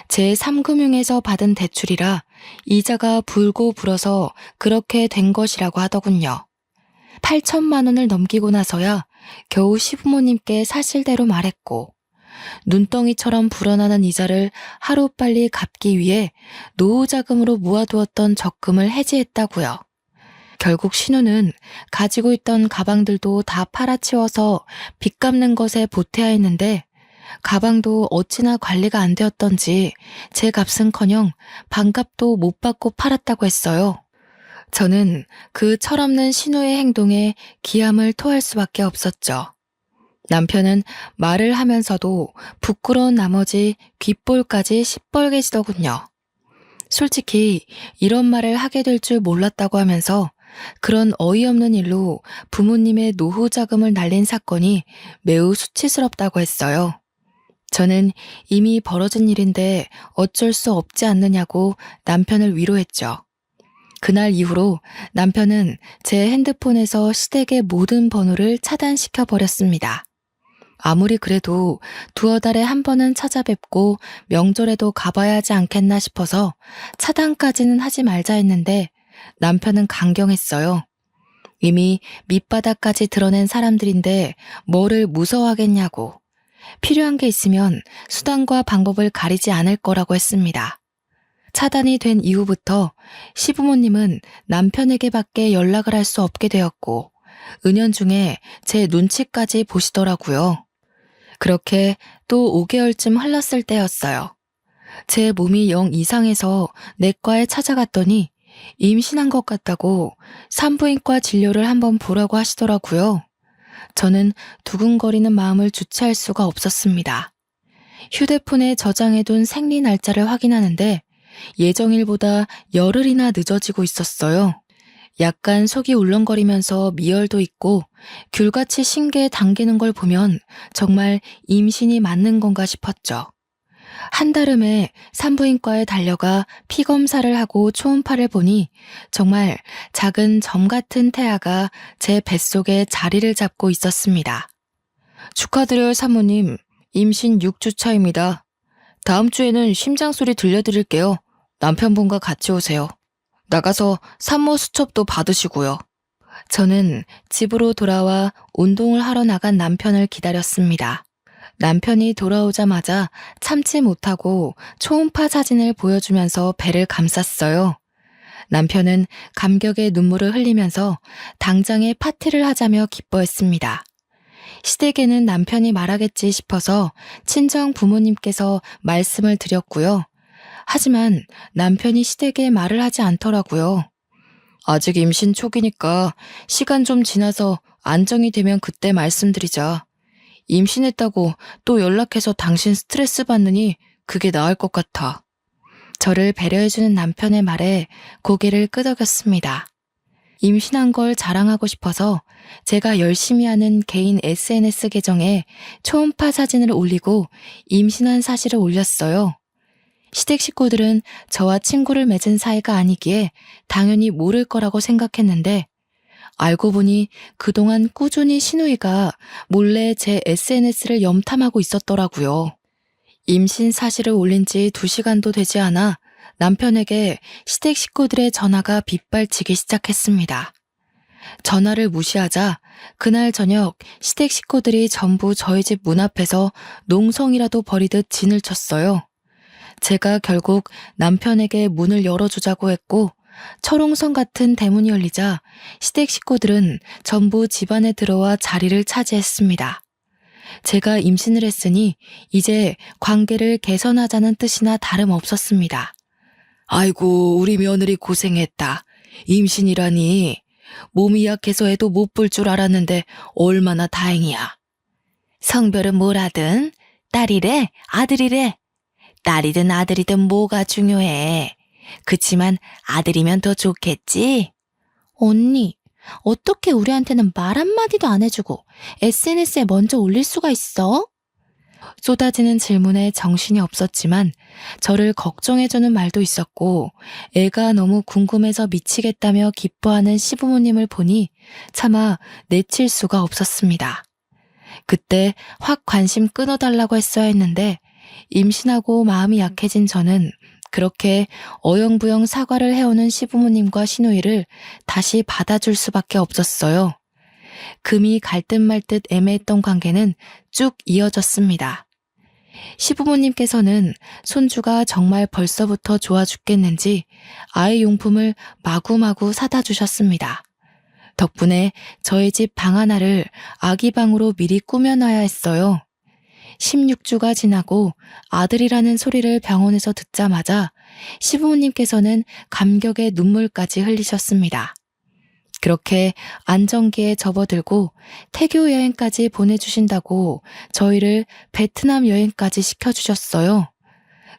제3금융에서 받은 대출이라 이자가 불고 불어서 그렇게 된 것이라고 하더군요. 8천만 원을 넘기고 나서야 겨우 시부모님께 사실대로 말했고 눈덩이처럼 불어나는 이자를 하루빨리 갚기 위해 노후자금으로 모아두었던 적금을 해지했다고요. 결국 신우는 가지고 있던 가방들도 다 팔아치워서 빚 갚는 것에 보태야 했는데 가방도 어찌나 관리가 안 되었던지 제 값은커녕 반값도 못 받고 팔았다고 했어요. 저는 그 철없는 신우의 행동에 기함을 토할 수밖에 없었죠. 남편은 말을 하면서도 부끄러운 나머지 귓볼까지 시뻘개지더군요. 솔직히 이런 말을 하게 될 줄 몰랐다고 하면서 그런 어이없는 일로 부모님의 노후 자금을 날린 사건이 매우 수치스럽다고 했어요. 저는 이미 벌어진 일인데 어쩔 수 없지 않느냐고 남편을 위로했죠. 그날 이후로 남편은 제 핸드폰에서 시댁의 모든 번호를 차단시켜 버렸습니다. 아무리 그래도 두어 달에 한 번은 찾아뵙고 명절에도 가봐야 하지 않겠나 싶어서 차단까지는 하지 말자 했는데 남편은 강경했어요. 이미 밑바닥까지 드러낸 사람들인데 뭐를 무서워하겠냐고. 필요한 게 있으면 수단과 방법을 가리지 않을 거라고 했습니다. 차단이 된 이후부터 시부모님은 남편에게밖에 연락을 할 수 없게 되었고 은연중에 제 눈치까지 보시더라고요. 그렇게 또 5개월쯤 흘렀을 때였어요. 제 몸이 영 이상해서 내과에 찾아갔더니 임신한 것 같다고 산부인과 진료를 한번 보라고 하시더라고요. 저는 두근거리는 마음을 주체할 수가 없었습니다. 휴대폰에 저장해둔 생리 날짜를 확인하는데 예정일보다 열흘이나 늦어지고 있었어요. 약간 속이 울렁거리면서 미열도 있고 귤같이 신계에 당기는 걸 보면 정말 임신이 맞는 건가 싶었죠. 한달음에 산부인과에 달려가 피검사를 하고 초음파를 보니 정말 작은 점 같은 태아가 제 뱃속에 자리를 잡고 있었습니다. 축하드려요, 사모님. 임신 6주 차입니다. 다음 주에는 심장 소리 들려드릴게요. 남편분과 같이 오세요. 나가서 산모 수첩도 받으시고요. 저는 집으로 돌아와 운동을 하러 나간 남편을 기다렸습니다. 남편이 돌아오자마자 참지 못하고 초음파 사진을 보여주면서 배를 감쌌어요. 남편은 감격의 눈물을 흘리면서 당장에 파티를 하자며 기뻐했습니다. 시댁에는 남편이 말하겠지 싶어서 친정 부모님께서 말씀을 드렸고요. 하지만 남편이 시댁에 말을 하지 않더라고요. 아직 임신 초기니까 시간 좀 지나서 안정이 되면 그때 말씀드리자. 임신했다고 또 연락해서 당신 스트레스 받느니 그게 나을 것 같아. 저를 배려해주는 남편의 말에 고개를 끄덕였습니다. 임신한 걸 자랑하고 싶어서 제가 열심히 하는 개인 SNS 계정에 초음파 사진을 올리고 임신한 사실을 올렸어요. 시댁 식구들은 저와 친구를 맺은 사이가 아니기에 당연히 모를 거라고 생각했는데 알고 보니 그동안 꾸준히 신우이가 몰래 제 SNS를 염탐하고 있었더라고요. 임신 사실을 올린 지 2시간도 되지 않아 남편에게 시댁 식구들의 전화가 빗발치기 시작했습니다. 전화를 무시하자 그날 저녁 시댁 식구들이 전부 저희 집 문 앞에서 농성이라도 벌이듯 진을 쳤어요. 제가 결국 남편에게 문을 열어주자고 했고 철옹성 같은 대문이 열리자 시댁 식구들은 전부 집 안에 들어와 자리를 차지했습니다. 제가 임신을 했으니 이제 관계를 개선하자는 뜻이나 다름없었습니다. 아이고, 우리 며느리 고생했다. 임신이라니. 몸이 약해서 애도 못 볼 줄 알았는데 얼마나 다행이야. 성별은 뭐라든 딸이래, 아들이래. 딸이든 아들이든 뭐가 중요해. 그치만 아들이면 더 좋겠지? 언니, 어떻게 우리한테는 말 한마디도 안 해주고 SNS에 먼저 올릴 수가 있어? 쏟아지는 질문에 정신이 없었지만 저를 걱정해주는 말도 있었고 애가 너무 궁금해서 미치겠다며 기뻐하는 시부모님을 보니 차마 내칠 수가 없었습니다. 그때 확 관심 끊어달라고 했어야 했는데 임신하고 마음이 약해진 저는 그렇게 어영부영 사과를 해오는 시부모님과 시누이를 다시 받아줄 수밖에 없었어요. 금이 갈 듯 말 듯 애매했던 관계는 쭉 이어졌습니다. 시부모님께서는 손주가 정말 벌써부터 좋아 죽겠는지 아이 용품을 마구마구 사다 주셨습니다. 덕분에 저희 집 방 하나를 아기 방으로 미리 꾸며놔야 했어요. 16주가 지나고 아들이라는 소리를 병원에서 듣자마자 시부모님께서는 감격의 눈물까지 흘리셨습니다. 그렇게 안정기에 접어들고 태교 여행까지 보내주신다고 저희를 베트남 여행까지 시켜주셨어요.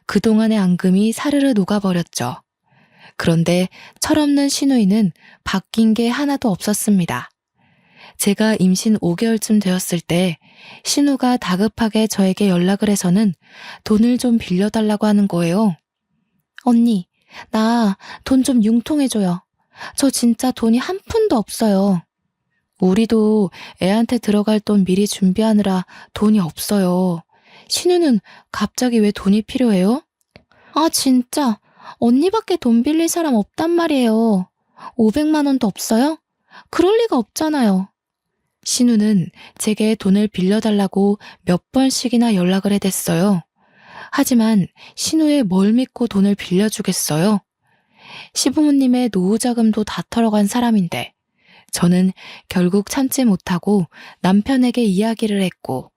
그동안의 앙금이 사르르 녹아버렸죠. 그런데 철없는 시누이는 바뀐 게 하나도 없었습니다. 제가 임신 5개월쯤 되었을 때 신우가 다급하게 저에게 연락을 해서는 돈을 좀 빌려달라고 하는 거예요. 언니, 나 돈 좀 융통해줘요. 저 진짜 돈이 한 푼도 없어요. 우리도 애한테 들어갈 돈 미리 준비하느라 돈이 없어요. 신우는 갑자기 왜 돈이 필요해요? 아, 진짜. 언니밖에 돈 빌릴 사람 없단 말이에요. 500만 원도 없어요? 그럴 리가 없잖아요. 신우는 제게 돈을 빌려달라고 몇 번씩이나 연락을 해댔어요. 하지만 신우의 뭘 믿고 돈을 빌려주겠어요? 시부모님의 노후자금도 다 털어간 사람인데 저는 결국 참지 못하고 남편에게 이야기를 했고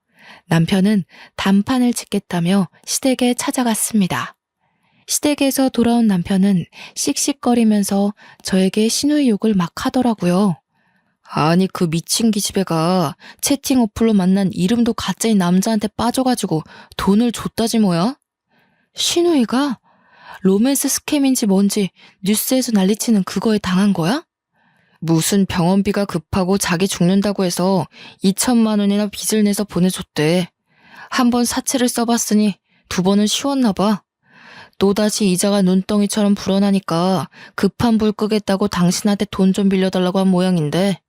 남편은 단판을 짓겠다며 시댁에 찾아갔습니다. 시댁에서 돌아온 남편은 씩씩거리면서 저에게 시누이 욕을 막 하더라고요. 아니 그 미친 기집애가 채팅 어플로 만난 이름도 가짜인 남자한테 빠져가지고 돈을 줬다지 뭐야? 시누이가? 로맨스 스캠인지 뭔지 뉴스에서 난리치는 그거에 당한 거야? 무슨 병원비가 급하고 자기 죽는다고 해서 2천만 원이나 빚을 내서 보내줬대. 한 번 사채를 써봤으니 2번은 쉬웠나 봐. 또다시 이자가 눈덩이처럼 불어나니까 급한 불 끄겠다고 당신한테 돈 좀 빌려달라고 한 모양인데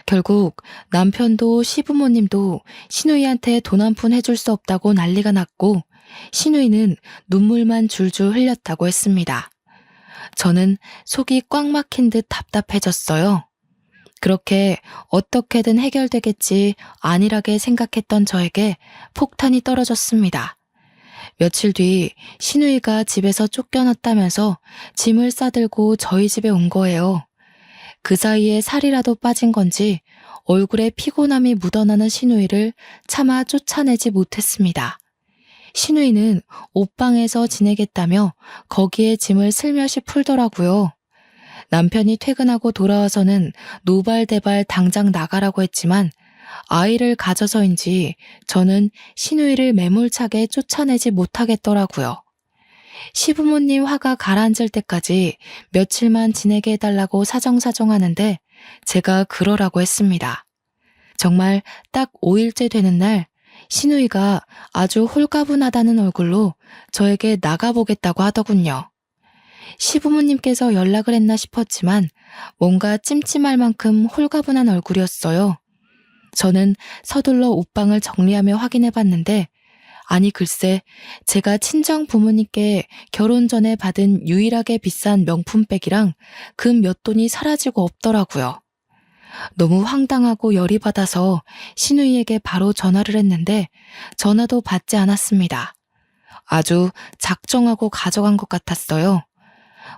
결국 남편도 시부모님도 시누이한테 돈 한 푼 해줄 수 없다고 난리가 났고 시누이는 눈물만 줄줄 흘렸다고 했습니다. 저는 속이 꽉 막힌 듯 답답해졌어요. 그렇게 어떻게든 해결되겠지 안일하게 생각했던 저에게 폭탄이 떨어졌습니다. 며칠 뒤 시누이가 집에서 쫓겨났다면서 짐을 싸들고 저희 집에 온 거예요. 그 사이에 살이라도 빠진 건지 얼굴에 피곤함이 묻어나는 시누이를 차마 쫓아내지 못했습니다. 시누이는 옷방에서 지내겠다며 거기에 짐을 슬며시 풀더라고요. 남편이 퇴근하고 돌아와서는 노발대발 당장 나가라고 했지만 아이를 가져서인지 저는 시누이를 매몰차게 쫓아내지 못하겠더라고요. 시부모님 화가 가라앉을 때까지 며칠만 지내게 해달라고 사정사정하는데 제가 그러라고 했습니다. 정말 딱 5일째 되는 날 신우이가 아주 홀가분하다는 얼굴로 저에게 나가보겠다고 하더군요. 시부모님께서 연락을 했나 싶었지만 뭔가 찜찜할 만큼 홀가분한 얼굴이었어요. 저는 서둘러 옷방을 정리하며 확인해봤는데 아니 글쎄 제가 친정 부모님께 결혼 전에 받은 유일하게 비싼 명품백이랑 금 몇 돈이 사라지고 없더라고요. 너무 황당하고 열이 받아서 신우이에게 바로 전화를 했는데 전화도 받지 않았습니다. 아주 작정하고 가져간 것 같았어요.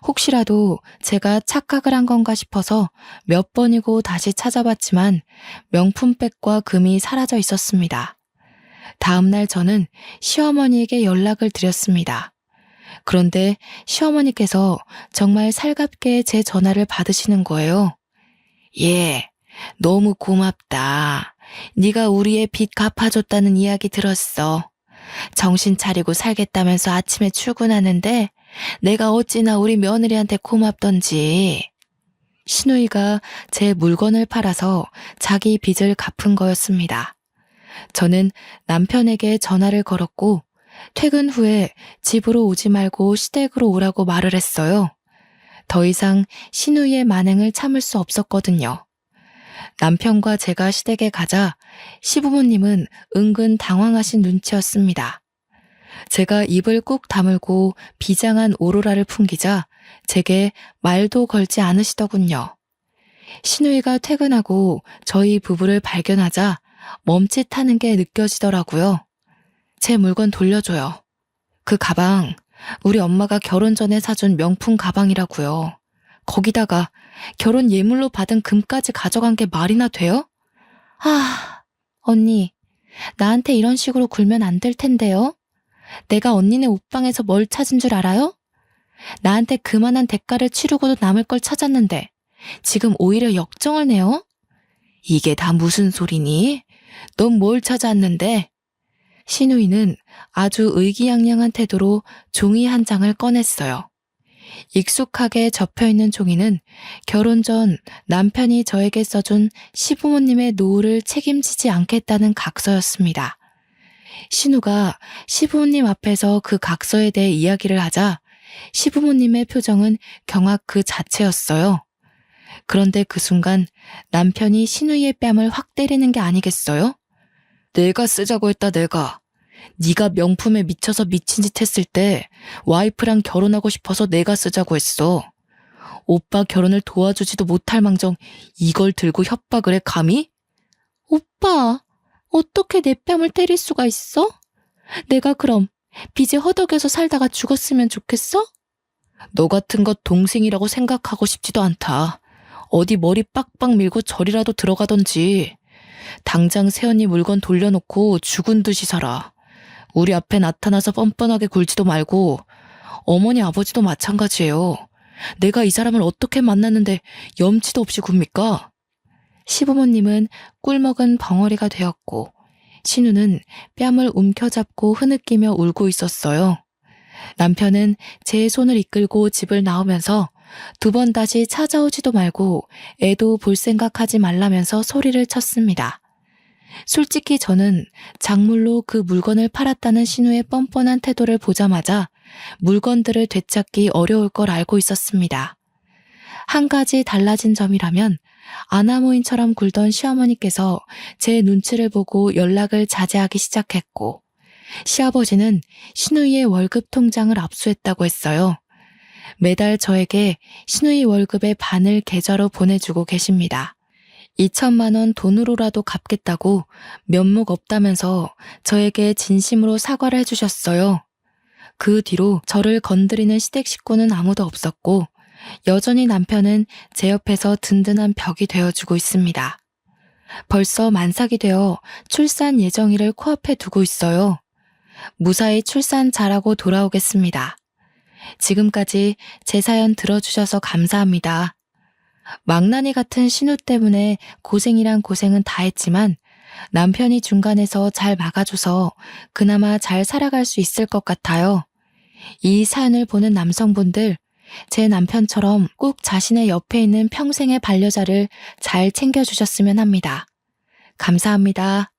혹시라도 제가 착각을 한 건가 싶어서 몇 번이고 다시 찾아봤지만 명품백과 금이 사라져 있었습니다. 다음날 저는 시어머니에게 연락을 드렸습니다. 그런데 시어머니께서 정말 살갑게 제 전화를 받으시는 거예요. 예, 너무 고맙다. 네가 우리의 빚 갚아줬다는 이야기 들었어. 정신 차리고 살겠다면서 아침에 출근하는데 내가 어찌나 우리 며느리한테 고맙던지. 신우이가 제 물건을 팔아서 자기 빚을 갚은 거였습니다. 저는 남편에게 전화를 걸었고 퇴근 후에 집으로 오지 말고 시댁으로 오라고 말을 했어요. 더 이상 신우이의 만행을 참을 수 없었거든요. 남편과 제가 시댁에 가자 시부모님은 은근 당황하신 눈치였습니다. 제가 입을 꾹 다물고 비장한 오로라를 풍기자 제게 말도 걸지 않으시더군요. 신우이가 퇴근하고 저희 부부를 발견하자 멈칫하는 게 느껴지더라고요. 제 물건 돌려줘요. 그 가방 우리 엄마가 결혼 전에 사준 명품 가방이라고요. 거기다가 결혼 예물로 받은 금까지 가져간 게 말이나 돼요? 언니, 나한테 이런 식으로 굴면 안 될 텐데요. 내가 언니네 옷방에서 뭘 찾은 줄 알아요? 나한테 그만한 대가를 치르고도 남을 걸 찾았는데 지금 오히려 역정을 내요? 이게 다 무슨 소리니? 넌 뭘 찾았는데? 신우이는 아주 의기양양한 태도로 종이 한 장을 꺼냈어요. 익숙하게 접혀있는 종이는 결혼 전 남편이 저에게 써준 시부모님의 노후를 책임지지 않겠다는 각서였습니다. 신우가 시부모님 앞에서 그 각서에 대해 이야기를 하자 시부모님의 표정은 경악 그 자체였어요. 그런데 그 순간 남편이 신우이의 뺨을 확 때리는 게 아니겠어요? 내가 쓰자고 했다 내가. 네가 명품에 미쳐서 미친 짓 했을 때 와이프랑 결혼하고 싶어서 내가 쓰자고 했어. 오빠 결혼을 도와주지도 못할 망정 이걸 들고 협박을 해 감히? 오빠, 어떻게 내 뺨을 때릴 수가 있어? 내가 그럼 빚에 허덕여서 살다가 죽었으면 좋겠어? 너 같은 것 동생이라고 생각하고 싶지도 않다. 어디 머리 빡빡 밀고 절이라도 들어가던지. 당장 새언니 물건 돌려놓고 죽은 듯이 살아. 우리 앞에 나타나서 뻔뻔하게 굴지도 말고 어머니 아버지도 마찬가지예요. 내가 이 사람을 어떻게 만났는데 염치도 없이 굽니까? 시부모님은 꿀먹은 벙어리가 되었고 신우는 뺨을 움켜잡고 흐느끼며 울고 있었어요. 남편은 제 손을 이끌고 집을 나오면서 두 번 다시 찾아오지도 말고 애도 볼 생각하지 말라면서 소리를 쳤습니다. 솔직히 저는 작물로 그 물건을 팔았다는 신우의 뻔뻔한 태도를 보자마자 물건들을 되찾기 어려울 걸 알고 있었습니다. 한 가지 달라진 점이라면 아나무인처럼 굴던 시어머니께서 제 눈치를 보고 연락을 자제하기 시작했고 시아버지는 신우이의 월급 통장을 압수했다고 했어요. 매달 저에게 신우이 월급의 반을 계좌로 보내주고 계십니다. 2천만 원 돈으로라도 갚겠다고 면목 없다면서 저에게 진심으로 사과를 해주셨어요. 그 뒤로 저를 건드리는 시댁 식구는 아무도 없었고 여전히 남편은 제 옆에서 든든한 벽이 되어주고 있습니다. 벌써 만삭이 되어 출산 예정일을 코앞에 두고 있어요. 무사히 출산 잘하고 돌아오겠습니다. 지금까지 제 사연 들어주셔서 감사합니다. 망나니 같은 신우 때문에 고생이란 고생은 다 했지만 남편이 중간에서 잘 막아줘서 그나마 잘 살아갈 수 있을 것 같아요. 이 사연을 보는 남성분들, 제 남편처럼 꼭 자신의 옆에 있는 평생의 반려자를 잘 챙겨주셨으면 합니다. 감사합니다.